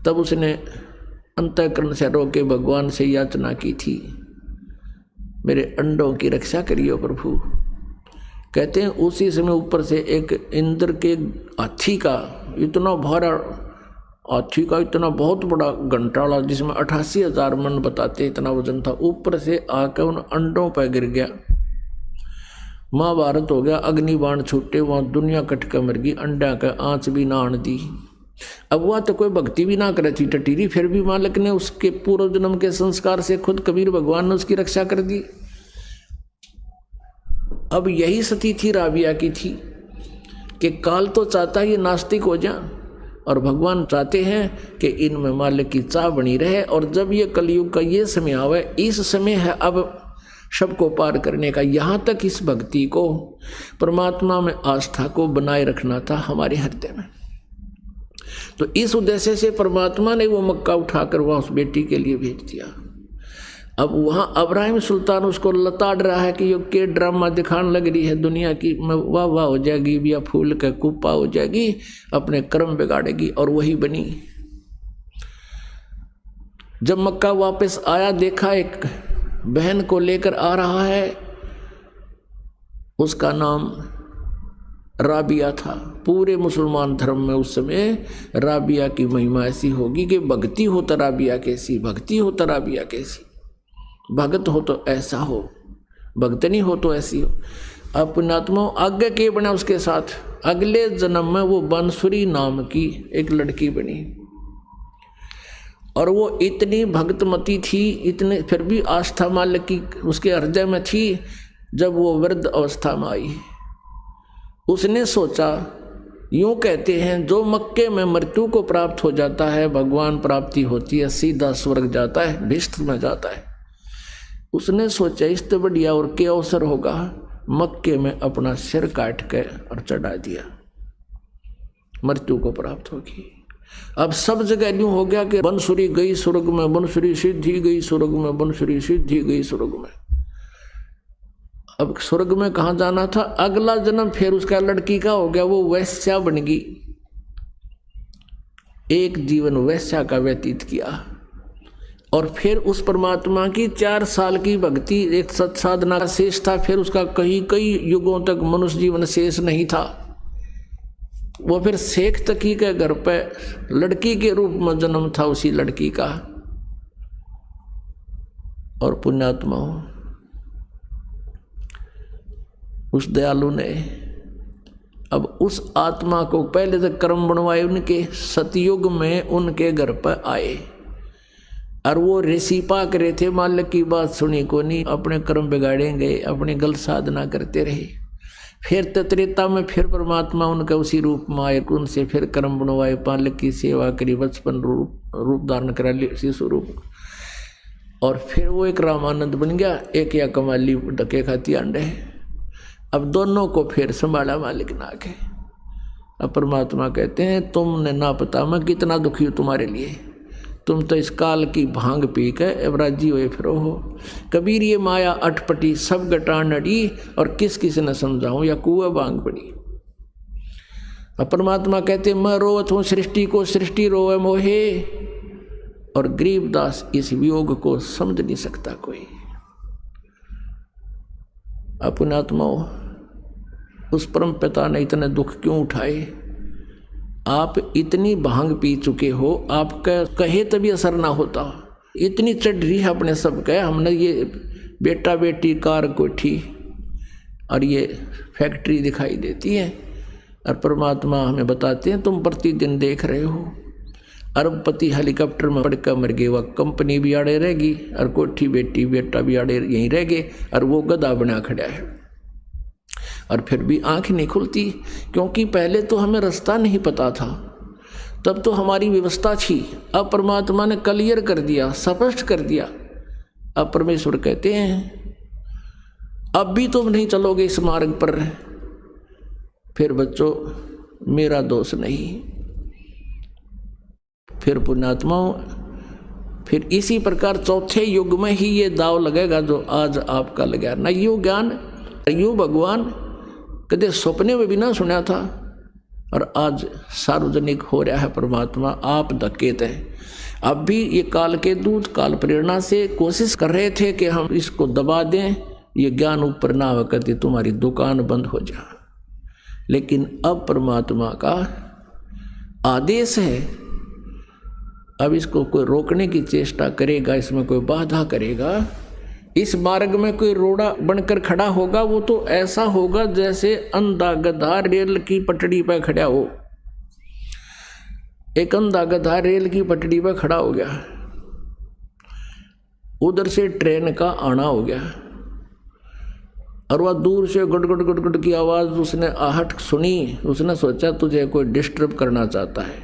तब उसने अंतःकरण से रोके भगवान से याचना की थी, मेरे अंडों की रक्षा करियो प्रभु। कहते हैं उसी समय ऊपर से एक इंद्र के हाथी का इतना भारा, हाथी का इतना बहुत बड़ा घंटाला जिसमें 88,000 मन बताते इतना वजन था, ऊपर से आकर उन अंडों पर गिर गया। महाभारत हो गया, अग्निबाण छूटे, वहाँ दुनिया कटका मर गई, अंडा का आँच भी ना आन दी। अब वह तो कोई भक्ति भी ना करे थी टटीरी, फिर भी मालिक ने उसके पूर्व जन्म के संस्कार से खुद कबीर भगवान ने उसकी रक्षा कर दी। अब यही स्थिति थी राबिया की थी कि काल तो चाहता है ये नास्तिक हो जा, और भगवान चाहते हैं कि इनमें मालिक की चाह बनी रहे। और जब ये कलयुग का ये समय आवे, इस समय है अब सबको पार करने का। यहाँ तक इस भक्ति को, परमात्मा में आस्था को बनाए रखना था हमारे हृदय में। तो इस उद्देश्य से परमात्मा ने वो मक्का उठाकर वहाँ उस बेटी के लिए भेज दिया। अब वहाँ अब्राहिम सुल्तान उसको लताड़ रहा है कि ये के ड्रामा दिखाने लग रही है दुनिया की, मैं वाह वाह हो जाएगी, या फूल का कुप्पा हो जाएगी, अपने कर्म बिगाड़ेगी, और वही बनी। जब मक्का वापस आया, देखा एक बहन को लेकर आ रहा है, उसका नाम राबिया था। पूरे मुसलमान धर्म में उस समय राबिया की महिमा ऐसी होगी कि भक्ति हो तो राबिया कैसी, भक्ति हो तो राबिया कैसी, भगत हो तो ऐसा हो, भक्त नहीं हो तो ऐसी हो। अब पुण्यात्मा आगे के बना उसके साथ, अगले जन्म में वो बांसुरी नाम की एक लड़की बनी और वो इतनी भक्तमती थी, इतने फिर भी आस्था मालिक की उसके हृदय में थी। जब वो वृद्ध अवस्था में आई, उसने सोचा, यूँ कहते हैं जो मक्के में मृत्यु को प्राप्त हो जाता है भगवान प्राप्ति होती है, सीधा स्वर्ग जाता है, भिष्ट में जाता है। उसने सोचा इससे बढ़िया और क्या अवसर होगा, मक्के में अपना सिर काट के और चढ़ा दिया, मृत्यु को प्राप्त होगी। अब सब जगह यूँ हो गया कि बंसुरी गई स्वर्ग में, बंसुरी सिद्धि गई स्वर्ग में, बंसुरी सिद्धि गई स्वर्ग में। अब स्वर्ग में कहाँ जाना था, अगला जन्म फिर उसका लड़की का हो गया, वो वैश्या बन गई। एक जीवन वैश्या का व्यतीत किया और फिर उस परमात्मा की 4 साल की भक्ति, एक सत्साधना का शेष था। फिर उसका कई युगों तक मनुष्य जीवन शेष नहीं था। वो फिर शेख तकी के घर पे लड़की के रूप में जन्म था उसी लड़की का। और पुण्यात्मा उस दयालु ने अब उस आत्मा को पहले तक कर्म बनवाए, उनके सतयुग में उनके घर पर आए और वो ऋषि पाक रहे थे, मालिक की बात सुनी को नहीं, अपने कर्म बिगाड़ेंगे, अपनी गलत साधना करते रहे। फिर त्रेता में फिर परमात्मा उनका उसी रूप में आए, उनसे फिर कर्म बनवाए, मालिक की सेवा करी, बचपन रूप धारण करा लिया शिशु रूप, और फिर वो एक रामानंद बन गया, एक या कमाली डके खाती अंडे। अब दोनों को फिर संभाला मालिक ना के। अब परमात्मा कहते हैं तुमने ना पता मैं कितना दुखी हूँ तुम्हारे लिए, तुम तो इस काल की भांग पी के अब राजी हुए फिरो हो। कबीर ये माया अटपटी सब गटान अड़ी, और किस किस ने समझाऊं या कुआ भांग पड़ी। अब परमात्मा कहते मैं रोवत हूँ सृष्टि को, सृष्टि रोवे मोहे, और गरीबदास इस वियोग को समझ नहीं सकता कोई। अपनात्मा उस परम पिता ने इतने दुख क्यों उठाए? आप इतनी भांग पी चुके हो, आपका कहे तभी असर ना होता, इतनी चढ़ रही है अपने सब कहे। हमने ये बेटा बेटी कार कोठी और ये फैक्ट्री दिखाई देती है, और परमात्मा हमें बताते हैं तुम प्रतिदिन देख रहे हो अरबपति हेलीकॉप्टर में पड़ कर मर गए, वह कंपनी भी आड़े रहेगी और कोठी बेटी बेटा भी आड़े यहीं रह गए, और वो गधा बना खड़ा है। और फिर भी आंख नहीं खुलती, क्योंकि पहले तो हमें रास्ता नहीं पता था, तब तो हमारी व्यवस्था थी। अब परमात्मा ने क्लियर कर दिया, स्पष्ट कर दिया। अब परमेश्वर कहते हैं अब भी तुम नहीं चलोगे इस मार्ग पर, फिर बच्चों मेरा दोष नहीं। फिर पुण्यात्माओं, फिर इसी प्रकार चौथे युग में ही ये दाव लगेगा जो आज आपका लगा। न यू ज्ञान यू भगवान कदे सपने में भी ना सुना था, और आज सार्वजनिक हो रहा है। परमात्मा आप धकेत हैं। अब भी ये काल के दूत काल प्रेरणा से कोशिश कर रहे थे कि हम इसको दबा दें, ये ज्ञान ऊपर ना हो करती तुम्हारी दुकान बंद हो जा। लेकिन अब परमात्मा का आदेश है, अब इसको कोई रोकने की चेष्टा करेगा, इसमें कोई बाधा करेगा, इस मार्ग में कोई रोड़ा बनकर खड़ा होगा, वो तो ऐसा होगा जैसे अंधा गधा रेल की पटड़ी पर खड़ा हो। एक अंधा गधा रेल की पटड़ी पर खड़ा हो गया, उधर से ट्रेन का आना हो गया, और वह दूर से गुड़गुड़ गुड़गुड़ की आवाज़ उसने आहट सुनी। उसने सोचा तुझे कोई डिस्टर्ब करना चाहता है।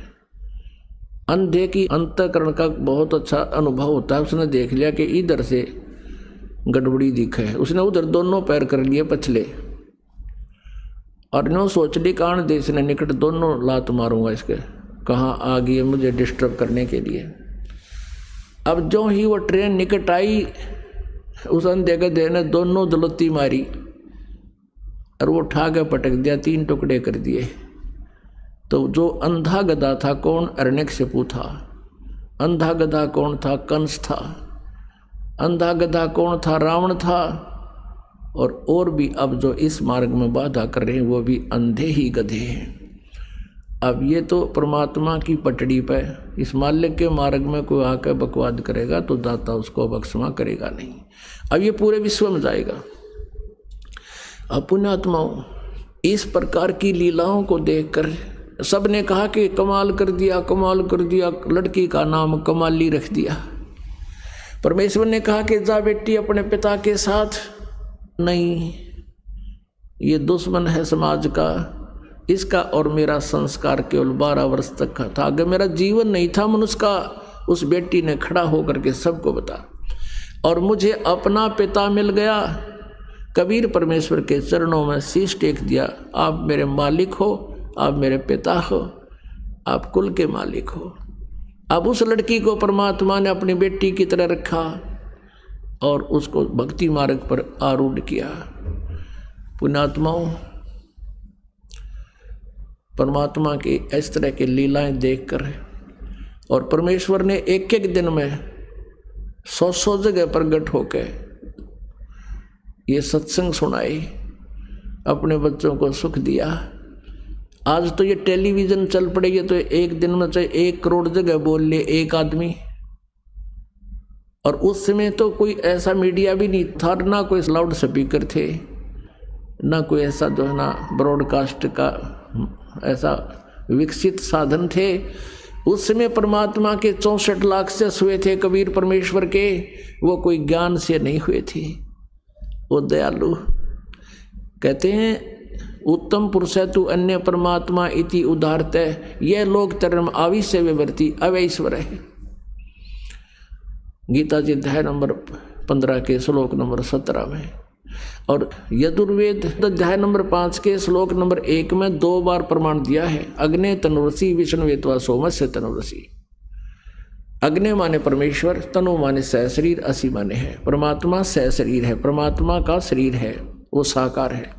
अंधे की अंतःकरण का बहुत अच्छा अनुभव होता है। उसने देख लिया कि इधर से गड़बड़ी दिखे है, उसने उधर दोनों पैर कर लिए पछले, और नो सोचने कान देश ने निकट दोनों लात मारूंगा इसके, कहाँ आ गई है मुझे डिस्टर्ब करने के लिए। अब जो ही वो ट्रेन निकट आई, उस अंधे गधे ने दोनों दलत्ती मारी और वो उठा के पटक दिया, 3 टुकड़े कर दिए। तो जो अंधा गधा था कौन? हिरण्यकशिपु था। अंधा गधा कौन था? कंस था। अंधा गधा कौन था? रावण था। और भी अब जो इस मार्ग में बाधा कर रहे हैं वो भी अंधे ही गधे हैं। अब ये तो परमात्मा की पटड़ी पे इस माल्य के मार्ग में कोई आकर बकवाद करेगा तो दाता उसको बख्शमा करेगा नहीं। अब ये पूरे विश्व में जाएगा। अब पुण्यात्माओं, इस प्रकार की लीलाओं को देखकर सबने कहा कि कमाल कर दिया, कमाल कर दिया, लड़की का नाम कमाली रख दिया। परमेश्वर ने कहा कि जा बेटी अपने पिता के साथ। नहीं, ये दुश्मन है समाज का, इसका और मेरा संस्कार केवल 12 वर्ष तक का था। अगर मेरा जीवन नहीं था मनुष्य का, उस बेटी ने खड़ा होकर के सबको बता, और मुझे अपना पिता मिल गया। कबीर परमेश्वर के चरणों में शीश टेक दिया, आप मेरे मालिक हो, आप मेरे पिता हो, आप कुल के मालिक हो। अब उस लड़की को परमात्मा ने अपनी बेटी की तरह रखा और उसको भक्ति मार्ग पर आरूढ़ किया। पुण्यात्माओं, परमात्मा की इस तरह की लीलाएं देखकर, और परमेश्वर ने एक एक दिन में 100 जगह प्रकट होकर ये सत्संग सुनाए, अपने बच्चों को सुख दिया। आज तो ये टेलीविज़न चल पड़ेगी तो एक दिन में चाहे 1 करोड़ जगह बोल ले एक आदमी। और उस समय तो कोई ऐसा मीडिया भी नहीं था, ना कोई लाउड स्पीकर थे, ना कोई ऐसा जो है ना ब्रॉडकास्ट का ऐसा विकसित साधन थे। उस समय परमात्मा के 64 लाख से हुए थे कबीर परमेश्वर के, वो कोई ज्ञान से नहीं हुए थे। वो दयालु कहते हैं, उत्तम पुरुष तु अन्य परमात्मा इति उदारत, यह लोग धर्म आविश्य विवर्ती अवैश्वर है। गीता जी अध्याय नंबर 15 के श्लोक नंबर 17 में, और यजुर्वेद अध्याय नंबर 5 के श्लोक नंबर 1 में 2 बार प्रमाण दिया है। अग्ने तनुरसी विष्णुवेत्वा सोमस्य तनुरसी। अग्नि माने परमेश्वर, तनु माने सहशरीर, असी माने है। परमात्मा सहशरीर है, परमात्मा का शरीर है, वो साकार है।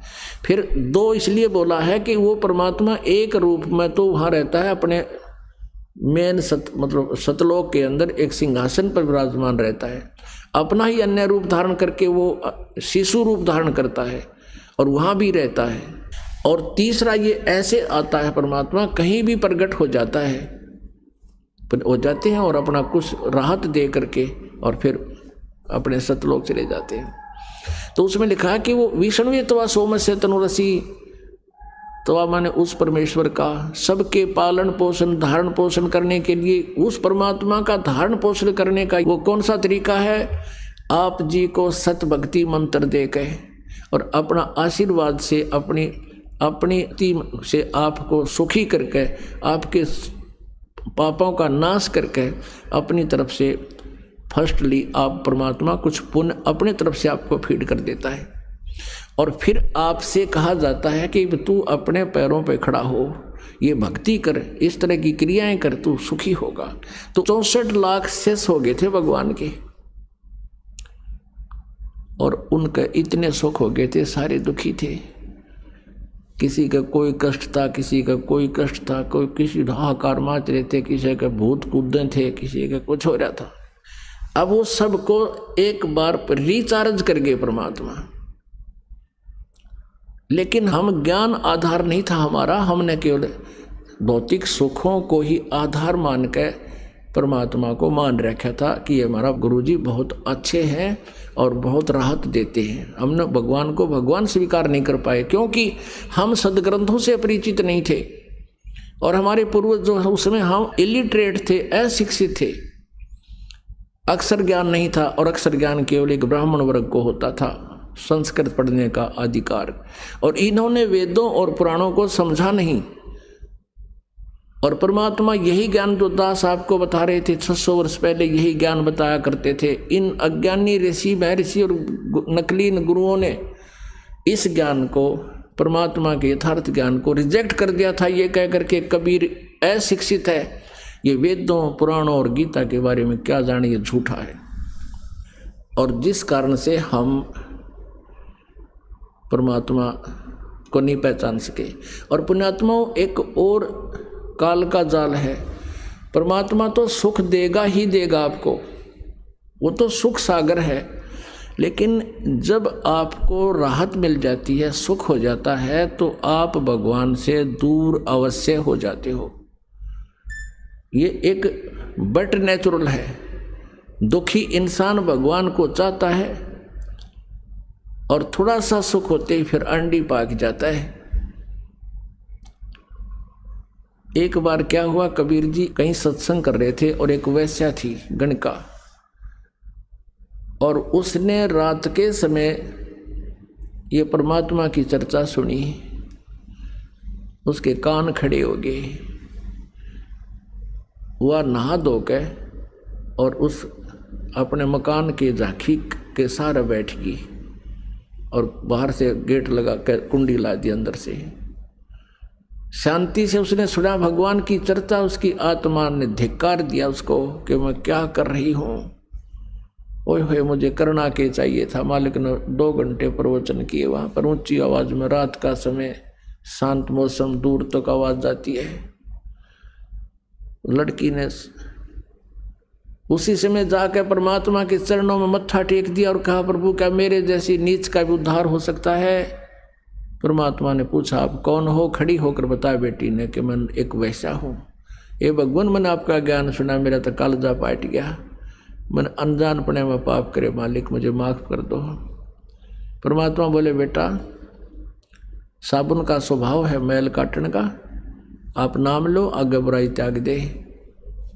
फिर 2 इसलिए बोला है कि वो परमात्मा एक रूप में तो वहाँ रहता है अपने मेन मतलब सतलोक के अंदर एक सिंहासन पर विराजमान रहता है, अपना ही अन्य रूप धारण करके वो शिशु रूप धारण करता है और वहाँ भी रहता है। और तीसरा ये ऐसे आता है, परमात्मा कहीं भी प्रकट हो जाता है, हो जाते हैं और अपना कुछ राहत दे करके और फिर अपने सतलोक चले जाते हैं। तो उसमें लिखा है कि वो विष्णुवेत्वा सोमस्य तनुरसी, तो माने उस परमेश्वर का सबके पालन पोषण धारण पोषण करने के लिए, उस परमात्मा का धारण पोषण करने का वो कौन सा तरीका है? आप जी को सत भक्ति मंत्र दे के और अपना आशीर्वाद से अपनी टीम से आपको सुखी करके, आपके पापों का नाश करके अपनी तरफ से फर्स्टली आप परमात्मा कुछ पुण्य अपने तरफ से आपको फीड कर देता है। और फिर आपसे कहा जाता है कि तू अपने पैरों पे खड़ा हो, ये भक्ति कर, इस तरह की क्रियाएं कर, तू सुखी होगा। तो 64 लाख शेष हो गए थे भगवान के, और उनके इतने सुख हो गए थे, सारे दुखी थे। किसी का कोई कष्ट था, किसी का कोई कष्ट था, कोई किसी हाहाकार माच रहे थे, किसी के भूत कूदे थे, किसी का कुछ हो रहा था। अब वो सबको एक बार रिचार्ज कर गए परमात्मा। लेकिन हम ज्ञान आधार नहीं था हमारा, हमने केवल भौतिक सुखों को ही आधार मान के परमात्मा को मान रखा था कि ये हमारा गुरुजी बहुत अच्छे हैं और बहुत राहत देते हैं। हमने भगवान को भगवान स्वीकार नहीं कर पाए, क्योंकि हम सदग्रंथों से परिचित नहीं थे और हमारे पूर्वज जो उसमें हम इलिटरेट थे, अशिक्षित थे, अक्षर ज्ञान नहीं था। और अक्षर ज्ञान केवल एक ब्राह्मण वर्ग को होता था, संस्कृत पढ़ने का अधिकार। और इन्होंने वेदों और पुराणों को समझा नहीं। और परमात्मा यही ज्ञान जो दास आपको बता रहे थे 600 वर्ष पहले, यही ज्ञान बताया करते थे। इन अज्ञानी ऋषि महर्षि और नकली गुरुओं ने इस ज्ञान को, परमात्मा के यथार्थ ज्ञान को रिजेक्ट कर दिया था, ये कह करके कबीर अशिक्षित है, ये वेदों पुराणों और गीता के बारे में क्या जाने, ये झूठा है। और जिस कारण से हम परमात्मा को नहीं पहचान सके। और पुण्यात्माओं, एक और काल का जाल है। परमात्मा तो सुख देगा ही देगा आपको, वो तो सुख सागर है, लेकिन जब आपको राहत मिल जाती है, सुख हो जाता है, तो आप भगवान से दूर अवश्य हो जाते हो। ये एक बट नेचुरल है। दुखी इंसान भगवान को चाहता है और थोड़ा सा सुख होते ही फिर अंडी पाक जाता है। एक बार क्या हुआ, कबीर जी कहीं सत्संग कर रहे थे और एक वैश्या थी गणका, और उसने रात के समय ये परमात्मा की चर्चा सुनी। उसके कान खड़े हो गए। वह नहा धो के और उस अपने मकान के झांकी के सहारे बैठ गई और बाहर से गेट लगा कर कुंडी ला दी अंदर से। शांति से उसने सुना भगवान की चर्चा। उसकी आत्मा ने धिक्कार दिया उसको कि मैं क्या कर रही हूँ, ओए होए मुझे करना के चाहिए था। मालिक ने 2 घंटे प्रवचन किए वहाँ पर ऊंची आवाज में। रात का समय, शांत मौसम, दूर तक आवाज जाती है। लड़की ने उसी समय जाकर परमात्मा के चरणों में मत्था टेक दिया और कहा, प्रभु क्या मेरे जैसी नीच का भी उद्धार हो सकता है? परमात्मा ने पूछा, आप कौन हो? खड़ी होकर बताया बेटी ने कि मैं एक वैसा हूँ। ये भगवान, मैंने आपका ज्ञान सुना, मेरा तो कालजा पाट गया, मैंने अनजानपने में पाप करे, मालिक मुझे माफ़ कर दो। परमात्मा बोले, बेटा साबुन का स्वभाव है मैल काटने का, आप नाम लो, आगे बुराई त्याग दे,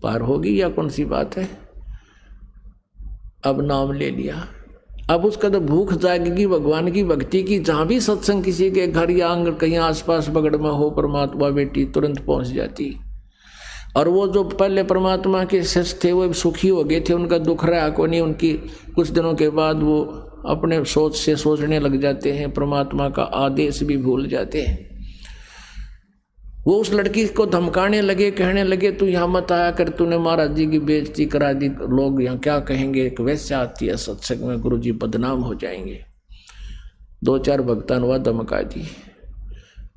पार होगी या कौन सी बात है। अब नाम ले लिया। अब उसका तो भूख जागेगी भगवान की भक्ति की। जहाँ भी सत्संग किसी के घर या आंगन कहीं आसपास बगड़ में हो, परमात्मा बेटी तुरंत पहुँच जाती। और वो जो पहले परमात्मा के शिष्य थे वो सुखी हो गए थे, उनका दुख रहा को नहीं। उनकी कुछ दिनों के बाद वो अपने सोच से सोचने लग जाते हैं, परमात्मा का आदेश भी भूल जाते हैं। वो उस लड़की को धमकाने लगे, कहने लगे तू यहाँ मत आया कर, तूने महाराज जी की बेइज्जती करा दी, लोग यहाँ क्या कहेंगे, एक वैसे आती है सत्संग में, गुरु जी बदनाम हो जाएंगे। 2-4 भक्तान वह धमका दी।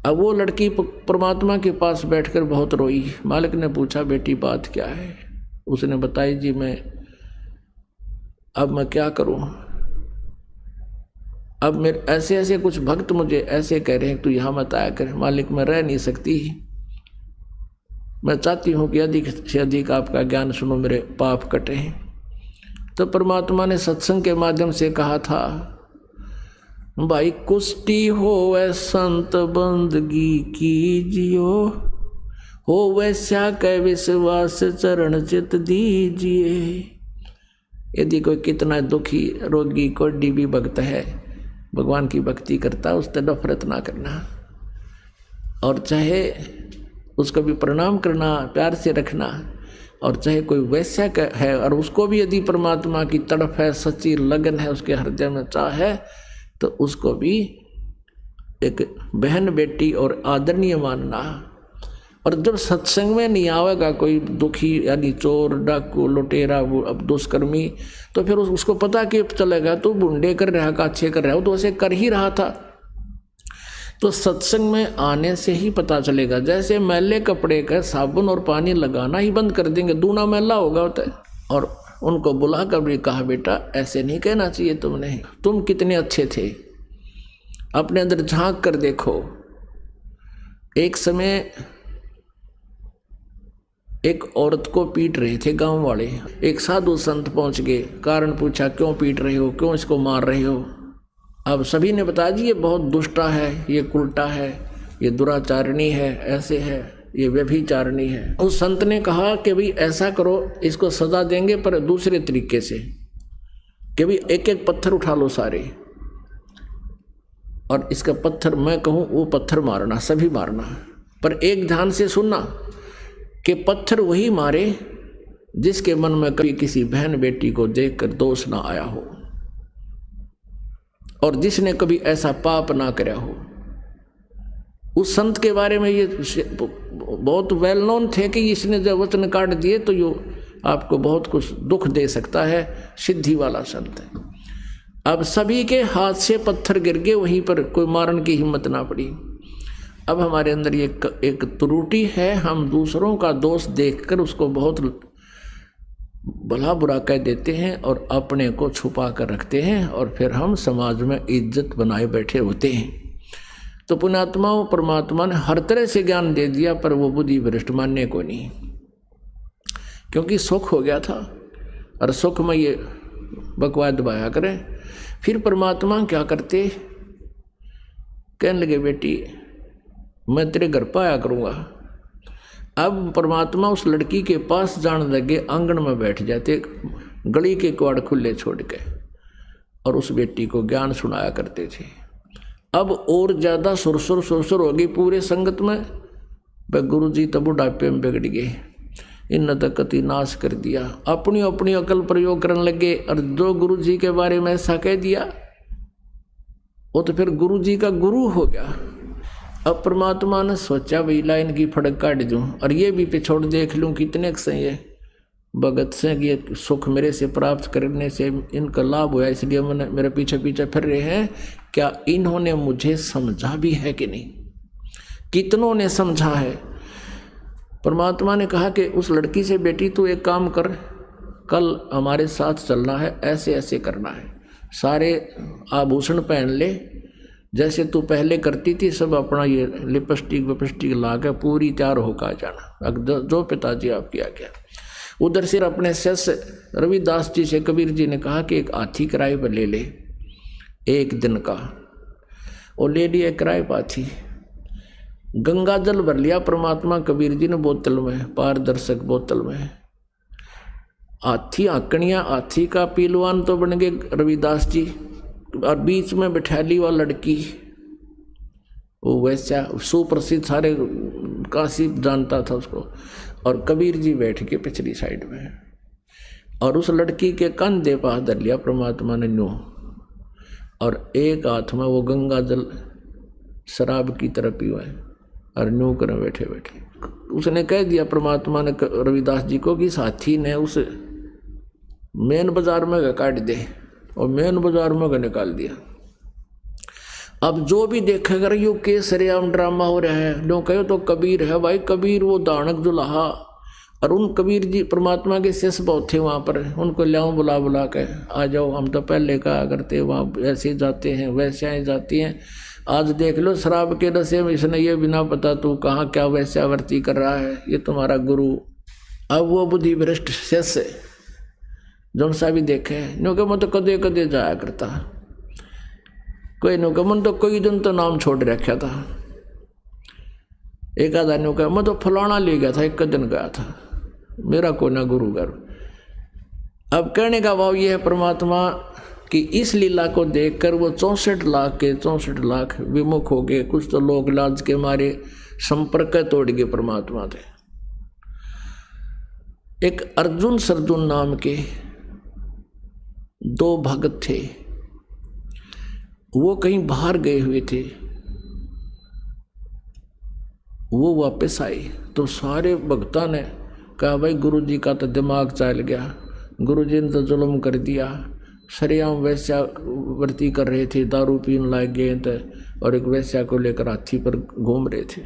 अब वो लड़की परमात्मा के पास बैठकर बहुत रोई। मालिक ने पूछा, बेटी बात क्या है? उसने बताई, जी अब मैं क्या करूं, अब मेरे ऐसे ऐसे कुछ भक्त मुझे ऐसे कह रहे हैं तू यहाँ मत आया कर, मालिक मैं रह नहीं सकती, मैं चाहती हूँ कि अधिक से अधिक आपका ज्ञान सुनो, मेरे पाप कटे हैं। तो परमात्मा ने सत्संग के माध्यम से कहा था, भाई कुष्टी होवे संत बंदगी कीजियो, हो वैसा कै विश्वास चरण चित दीजिए। यदि कोई कितना दुखी रोगी कोई भी भक्त है, भगवान की भक्ति करता, उस पर नफरत ना करना, और चाहे उसको भी प्रणाम करना, प्यार से रखना। और चाहे कोई वैसा है और उसको भी यदि परमात्मा की तड़प है, सच्ची लगन है, उसके हृदय में चाह है, तो उसको भी एक बहन बेटी और आदरणीय मानना। और जब सत्संग में नहीं आवेगा कोई दुखी, यानी चोर, डाकू, लुटेरा, वो अब दुष्कर्मी, तो फिर उसको पता कि चलेगा तो बुंडे कर रहा का अच्छे कर रहा हो, तो ऐसे कर ही रहा था। तो सत्संग में आने से ही पता चलेगा। जैसे मैले कपड़े का साबुन और पानी लगाना ही बंद कर देंगे, दूना मैला होगा होता है। और उनको बुला कर भी कहा, बेटा ऐसे नहीं कहना चाहिए तुमने, तुम कितने अच्छे थे, अपने अंदर झांक कर देखो। एक समय एक औरत को पीट रहे थे गांव वाले, एक साधु संत पहुंच गए, कारण पूछा क्यों पीट रहे हो, क्यों इसको मार रहे हो। अब सभी ने बताया, जी ये बहुत दुष्टा है, ये कुलटा है, ये दुराचारणी है, ऐसे है, ये व्यभिचारणी है। उस संत ने कहा कि भाई ऐसा करो, इसको सजा देंगे पर दूसरे तरीके से, कि भाई एक एक पत्थर उठा लो सारे, और इसका पत्थर मैं कहूँ वो पत्थर मारना, सभी मारना, पर एक ध्यान से सुनना कि पत्थर वही मारे जिसके मन में कभी किसी बहन बेटी को देखकर दोष ना आया हो, और जिसने कभी ऐसा पाप ना कराया हो। उस संत के बारे में ये बहुत वेल नोन थे कि इसने जब वचन काट दिए तो ये आपको बहुत कुछ दुख दे सकता है, सिद्धि वाला संत है। अब सभी के हाथ से पत्थर गिर गए, वहीं पर कोई मारने की हिम्मत ना पड़ी। अब हमारे अंदर ये एक त्रुटि है, हम दूसरों का दोष देखकर उसको बहुत भला बुरा कह देते हैं और अपने को छुपा कर रखते हैं और फिर हम समाज में इज्जत बनाए बैठे होते हैं। तो पुण्यात्माओं, परमात्मा ने हर तरह से ज्ञान दे दिया पर वो बुद्धि भ्रष्ट मानने को नहीं, क्योंकि सुख हो गया था और सुख में ये बकवाद दबाया करें। फिर परमात्मा क्या करते, कहने लगे बेटी मैं तेरे घर पर आया करूँगा। अब परमात्मा उस लड़की के पास जाने लगे, आंगन में बैठ जाते, गली के कवाड़ खुले छोड़ के, और उस बेटी को ज्ञान सुनाया करते थे। अब और ज़्यादा सुरसुर होगी पूरे संगत में। वह गुरु जी तब बुढ़ापे में बिगड़ गए, इन तक कति नाश कर दिया, अपनी अपनी अकल प्रयोग करने लगे। और जो गुरु जी के बारे में ऐसा कह दिया वो तो फिर गुरु जी का गुरु हो गया। अब परमात्मा ने सोचा भाई लाइन की फड़क काट दूं और ये भी पिछोड़ देख लूं कितने से ये भगत से ये सुख मेरे से प्राप्त करने से इनका लाभ हुआ, इसलिए मैंने मेरे पीछे पीछे फिर रहे हैं। क्या इन्होंने मुझे समझा भी है कि नहीं? कितनों ने समझा है? परमात्मा ने कहा कि उस लड़की से बेटी तू एक काम कर, कल हमारे साथ चलना है, ऐसे ऐसे करना है, सारे आभूषण पहन ले जैसे तू पहले करती थी, सब अपना ये लिपस्टिक विपस्टिक ला के पूरी तैयार होकर जाना, जो पिताजी आपकी आज्ञा। उधर से अपने शिष्य रविदास जी से कबीर जी ने कहा कि एक हाथी किराए पर ले ले, एक दिन का, और ले लिया किराए पर हाथी। गंगा जल भर लिया परमात्मा कबीर जी ने बोतल में, पारदर्शक बोतल में। हाथी आंकड़ियाँ, हाथी का पीलवान तो बन गए रविदास जी, और बीच में बिठाली हुआ लड़की, वो वैसा सुप्रसिद्ध, सारे काशी जानता था उसको, और कबीर जी बैठ के पिछली साइड में, और उस लड़की के कंधे पर हाथ धर लिया परमात्मा ने न्यू, और एक हाथ में वो गंगा जल शराब की तरह पीवा है और न्यू कर बैठे बैठे उसने कह दिया परमात्मा ने रविदास जी को कि साथी ने उस मेन बाजार में काट दे, और मेन बाजार में निकाल दिया। अब जो भी देखेगा यू के सरेआम ड्रामा हो रहा है, जो कहो तो कबीर है भाई, कबीर वो दानक जुलाहा। और उन कबीर जी परमात्मा के शिष्य बहुत थे वहाँ पर, उनको लाऊं बुला बुला के, आ जाओ, हम तो पहले कहा करते वहाँ ऐसे जाते हैं वैसे जाती हैं, आज देख लो शराब के नशे में इसने ये बिना पता तू कहाँ क्या वैश्यावर्ती कर रहा है, ये तुम्हारा गुरु। अब वो बुद्धि भ्रष्ट शिष्य जो सा भी देखे, नो के मैं तो कदे कदे जाया करता, कोई नो के मन तो कोई दिन तो नाम छोड़ रखा था, एक आधा नो का मैं तो फलाना ले गया था, एक दिन गया था, मेरा को ना गुरु घर। अब कहने का भाव ये है परमात्मा कि इस लीला को देखकर वो 64 लाख विमुख हो गए। कुछ तो लोग लाज के मारे संपर्क तोड़ गए परमात्मा थे। एक अर्जुन सरजुन नाम के 2 भगत थे, वो कहीं बाहर गए हुए थे, वो वापस आए तो सारे भक्ता ने कहा भाई गुरु जी का तो दिमाग चल गया, गुरु जी ने तो जुल्म कर दिया, सरेआम वैश्या वर्ती कर रहे थे, दारू पीने लायक गए थे और एक वैश्या को लेकर हाथी पर घूम रहे थे।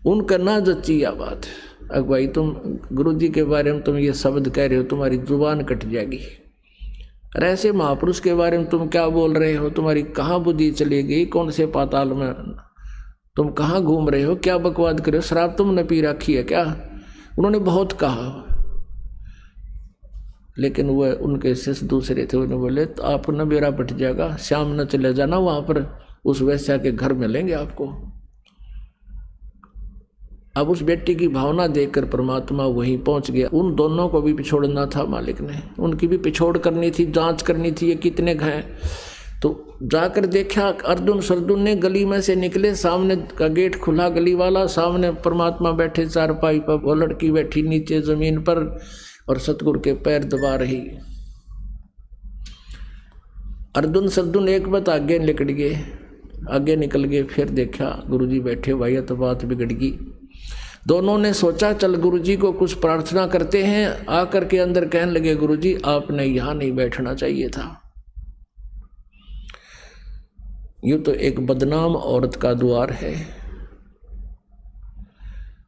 उनका ना जच्ची यह बात, अब भाई तुम गुरु जी के बारे में तुम ये शब्द कह रहे हो, तुम्हारी जुबान कट जाएगी। और ऐसे महापुरुष के बारे में तुम क्या बोल रहे हो, तुम्हारी कहाँ बुद्धि चली गई, कौन से पाताल में तुम कहाँ घूम रहे हो, क्या बकवाद करे हो, शराब तुमने पी रखी है क्या? उन्होंने बहुत कहा, लेकिन वह उनके शिष्य दूसरे थे, उन्होंने बोले तो आप न बेरा पट जाएगा, शाम न चले जाना, वहाँ पर उस वैश्या के घर मिलेंगे आपको। अब उस बेटी की भावना देखकर परमात्मा वहीं पहुंच गया। उन दोनों को भी पिछोड़ना था मालिक ने, उनकी भी पिछोड़ करनी थी, जांच करनी थी ये कितने हैं। तो जाकर देखा अर्जुन सरजुन ने गली में से निकले, सामने का गेट खुला गली वाला, सामने परमात्मा बैठे चारपाई पर, वो लड़की बैठी नीचे जमीन पर और सतगुरु के पैर दबा रही। अर्जुन सरजुन एक बात आगे निकल गए, आगे निकल गए, फिर देखा गुरुजी बैठे, भाई तो बात बिगड़ गई। दोनों ने सोचा चल गुरुजी को कुछ प्रार्थना करते हैं, आकर के अंदर कहने लगे गुरुजी आपने यहाँ नहीं बैठना चाहिए था, यूं तो एक बदनाम औरत का द्वार है।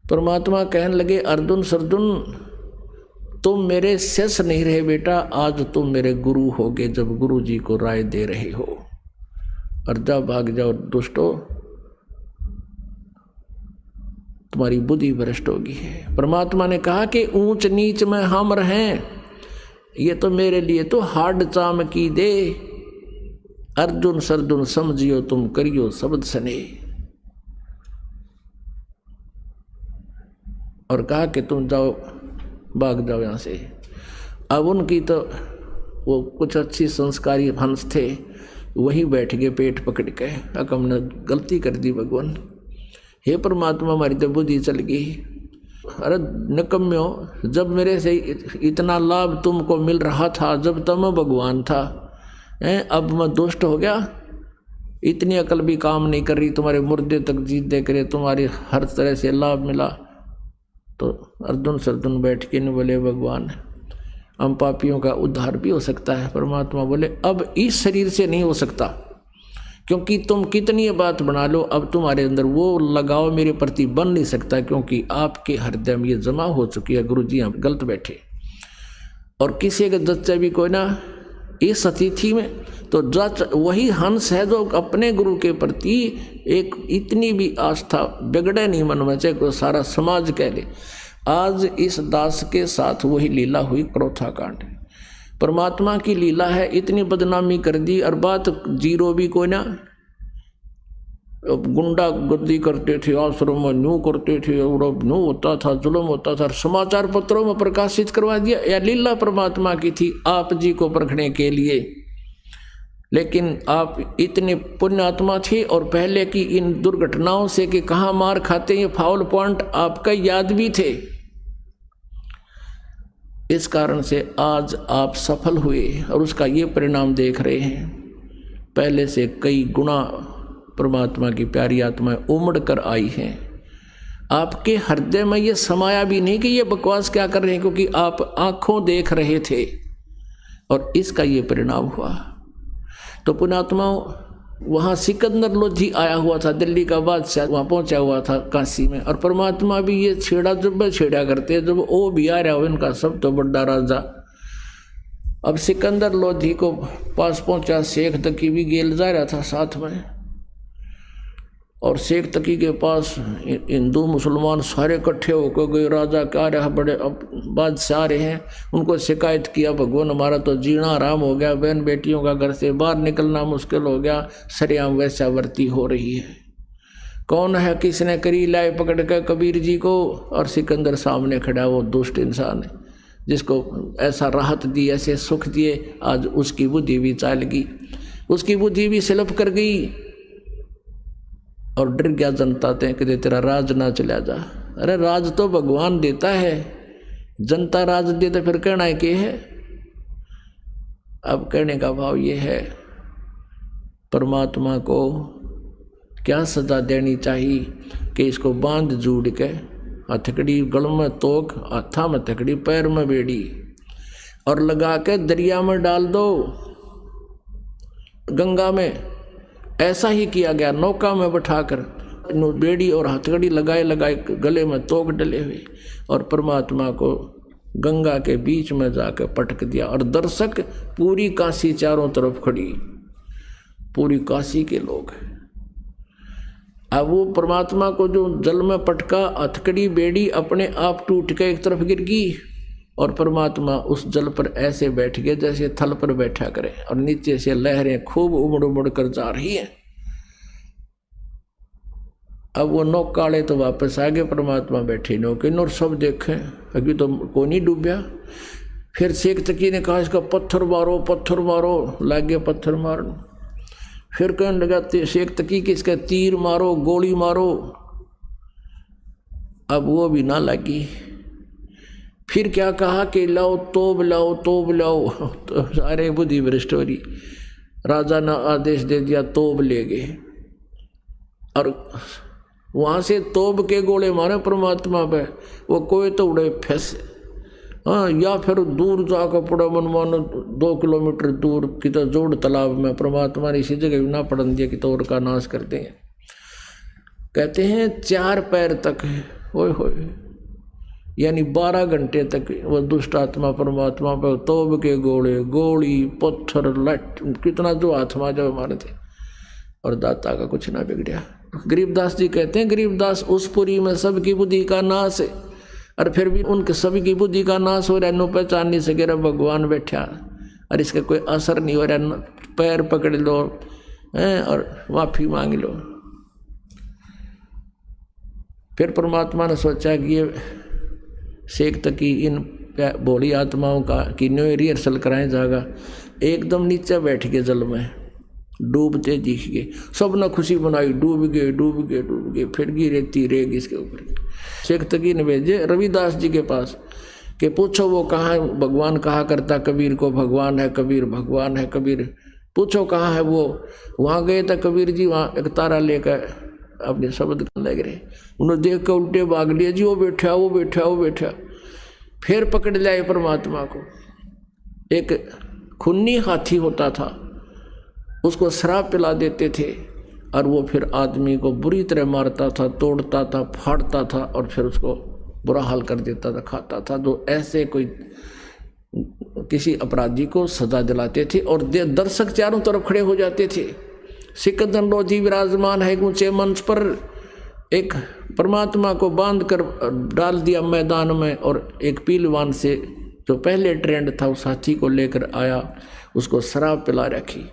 परमात्मा कहने लगे अर्जुन सरजुन तुम मेरे शिष्य नहीं रहे बेटा, आज तुम मेरे गुरु होगे जब गुरु जी को राय दे रहे हो। और जब भाग जाओ दुष्टो, तुम्हारी बुद्धि भ्रष्ट होगी। परमात्मा ने कहा कि ऊंच नीच में हम रहें, ये तो मेरे लिए तो हाड चाम की दे। अर्जुन सर्जुन समझियो तुम करियो शब्द सने। और कहा कि तुम जाओ, भाग जाओ यहाँ से। अब उनकी तो वो कुछ अच्छी संस्कारी हंस थे, वही बैठ गए पेट पकड़ के। अब हमने गलती कर दी भगवान, हे परमात्मा हमारी तो बुद्धि चल गई। अरे निकम्यो, जब मेरे से इतना लाभ तुमको मिल रहा था, जब तुम भगवान था, अब मैं दुष्ट हो गया। इतनी अकल भी काम नहीं कर रही, तुम्हारे मुर्दे तक जीत दे करे, तुम्हारी हर तरह से लाभ मिला। तो अर्जुन सर्जुन बैठ के नहीं बोले भगवान हम पापियों का उद्धार भी हो सकता है। परमात्मा बोले अब इस शरीर से नहीं हो सकता, क्योंकि तुम कितनी बात बना लो, अब तुम्हारे अंदर वो लगाव मेरे प्रति बन नहीं सकता, क्योंकि आपके हृदय में ये जमा हो चुकी है। गुरु जी आप गलत बैठे। और किसी का जच्चा भी कोई ना इस अतिथि में, तो जच वही हंस है जो अपने गुरु के प्रति एक इतनी भी आस्था बिगड़े नहीं मन में, चाहे कोई सारा समाज कह ले। आज इस दास के साथ वही लीला हुई, क्रोथा कांड। परमात्मा की लीला है, इतनी बदनामी कर दी। और बात जीरो भी कोई ना, गुंडा गर्दी करते थे, आश्रम में न्यू करते थे, और न्यू होता था, जुल्म होता था, समाचार पत्रों में प्रकाशित करवा दिया। या लीला परमात्मा की थी आप जी को परखने के लिए। लेकिन आप इतने पुण्यात्मा थे, और पहले की इन दुर्घटनाओं से कि कहाँ मार खाते, ये फाउल पॉइंट आपका याद भी थे। इस कारण से आज आप सफल हुए और उसका ये परिणाम देख रहे हैं। पहले से कई गुना परमात्मा की प्यारी आत्माएं उमड़ कर आई हैं। आपके हृदय में ये समाया भी नहीं कि ये बकवास क्या कर रहे हैं, क्योंकि आप आंखों देख रहे थे और इसका ये परिणाम हुआ। तो पुण्यात्माओं, वहाँ सिकंदर लोधी आया हुआ था, दिल्ली का बादशाह वहाँ पहुँचा हुआ था काशी में। और परमात्मा भी ये छेड़ा जब छेड़ा करते, जब वो भी आ रहा हो इनका सब तो बड़ा राजा। अब सिकंदर लोधी को पास पहुँचा, शेख तकी भी गेल जा रहा था साथ में। और शेख तकी के पास हिंदू मुसलमान सारे इकट्ठे होकर गए, राजा क्या रहा, बड़े अब बादशाह आ रहे हैं। उनको शिकायत किया, भगवान हमारा तो जीना आराम हो गया, बहन बेटियों का घर से बाहर निकलना मुश्किल हो गया, सरेआम वैश्यावृत्ति हो रही है। कौन है, किसने करी, लाए पकड़ कर कबीर जी को। और सिकंदर सामने खड़ा, वो दुष्ट इंसान है जिसको ऐसा राहत दी, ऐसे सुख दिए, आज उसकी बुद्धि भी चाल गई, उसकी बुद्धि भी स्लिप कर गई। और डर गया जनता ते कि तेरा राज ना चला जा। अरे राज तो भगवान देता है, जनता राज दे तो फिर कहना है कि है। अब कहने का भाव ये है, परमात्मा को क्या सजा देनी चाहिए कि इसको बांध जूड़ के, हथकड़ी गल में तोक, हाथा में हथकड़ी, पैर में बेड़ी, और लगा के दरिया में डाल दो, गंगा में। ऐसा ही किया गया, नौका में बैठाकर बेड़ी और हथकड़ी लगाए लगाए, गले में तोक डले हुए, और परमात्मा को गंगा के बीच में जाकर पटक दिया। और दर्शक पूरी काशी चारों तरफ खड़ी, पूरी काशी के लोग। अब वो परमात्मा को जो जल में पटका, हथकड़ी बेड़ी अपने आप टूट के एक तरफ गिर गई, और परमात्मा उस जल पर ऐसे बैठ गए जैसे थल पर बैठा करे, और नीचे से लहरें खूब उमड़ उमड़ कर जा रही हैं। अब वो नौकाले तो वापस आ गए, परमात्मा बैठे नौके, और सब देखें अभी तो कोई नहीं डूबया। फिर शेख तकी ने कहा इसका पत्थर मारो, पत्थर मारो, लग गया पत्थर मारने। फिर कहने लगा शेख तकी कि इसका तीर मारो, गोली मारो। अब वो भी ना लगी। फिर क्या कहा कि लाओ तोब लाओ, तोब लाओ। तो सारे बुद्धि भ्रष्ट हो रही। राजा ने आदेश दे दिया, तोब ले गए, और वहाँ से तोब के गोले मारे परमात्मा पे। वो कोई तो उड़े फंसे, हाँ, या फिर दूर जाकर पड़ा, मनमानो 2 किलोमीटर दूर की तो जोड़ तालाब में परमात्मा ने इसी जगह ना पड़न दिया कि तोड़ का नाश करते हैं। कहते हैं 4 पैर तक है, ओए होए, यानी 12 घंटे तक वो दुष्ट आत्मा परमात्मा पर तोब के गोले गोली पत्थर लट कितना जो आत्मा जब मारे थे, और दाता का कुछ ना बिगड़ा। गरीबदास जी कहते हैं, गरीबदास उस पुरी में सबकी बुद्धि का नाश है, और फिर भी उनके सभी की बुद्धि का नाश हो रहा है, नो पहचान नहीं सके रहा भगवान बैठा, और इसका कोई असर नहीं हो रहा, पैर पकड़ लो और माफी मांग लो। फिर परमात्मा ने सोचा कि ये शेख तक की इन भोली आत्माओं का कि न्यू रिहर्सल कराएं जागा। एकदम नीचे बैठ के जल में डूबते दिख गए, सब ने खुशी बनाई, डूब गए डूब गए डूब गए, फिर गिरती रेगी इसके ऊपर। शेख तकी ने भेजे रविदास जी के पास कि पूछो वो कहाँ है, भगवान कहा करता कबीर को भगवान है कबीर, भगवान है कबीर, पूछो कहाँ है वो। वहाँ गए तो कबीर जी वहाँ एक तारा लेकर अपने शब्द करने लग रहे, उन्होंने देख कर उल्टे भाग लिया जी, वो बैठा वो बैठा वो बैठा। फिर पकड़ लाए परमात्मा को। एक खूनी हाथी होता था, उसको शराब पिला देते थे, और वो फिर आदमी को बुरी तरह मारता था, तोड़ता था, फाड़ता था, और फिर उसको बुरा हाल कर देता था, खाता था। तो ऐसे कोई किसी अपराधी को सजा दिलाते थे, और दर्शक चारों तरफ खड़े हो जाते थे। सिकंदर लोधी विराजमान है ऊंचे मंच पर, एक परमात्मा को बांध कर डाल दिया मैदान में, और एक पीलवान से जो पहले ट्रेंड था उस हाथी को लेकर आया, उसको शराब पिला रखी।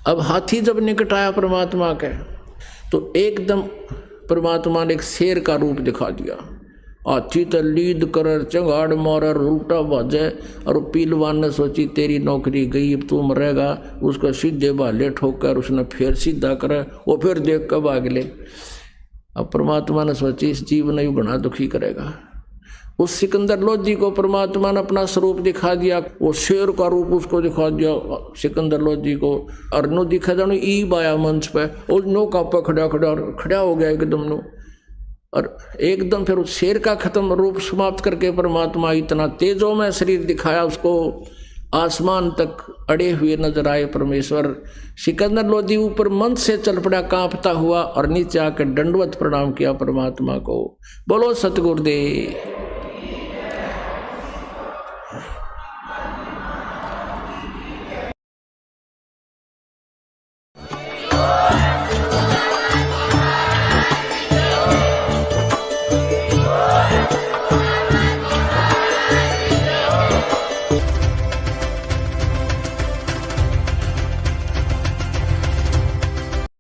अब हाथी जब निकट आया परमात्मा के, तो एकदम परमात्मा ने एक शेर का रूप दिखा दिया। हाथी तो लीद कर चंगाड़ मार उल्टा भाजे, और पीलवान ने सोची तेरी नौकरी गई, अब तू मरेगा। उसको सीधे भाले ठोकर उसने फिर सीधा करा, वो फिर देख कर भाग ले। अब परमात्मा ने सोची इस जीव ने बड़ा दुखी करेगा। उस सिकंदर लोधी को परमात्मा ने अपना स्वरूप दिखा दिया, वो शेर का रूप उसको दिखा दिया सिकंदर लोधी को। और नो दिखा जानो ईब आया मंच पे, और नो कापा खड़ा खड़ा खड़ा हो गया एकदम नो, और एकदम फिर उस शेर का खत्म रूप समाप्त करके परमात्मा इतना तेजों में शरीर दिखाया उसको, आसमान तक अड़े हुए नजर आए परमेश्वर। सिकंदर लोधी ऊपर मंच से चल पड़ा कांपता हुआ, और नीचे आकर दंडवत प्रणाम किया परमात्मा को। बोलो सतगुरुदेव।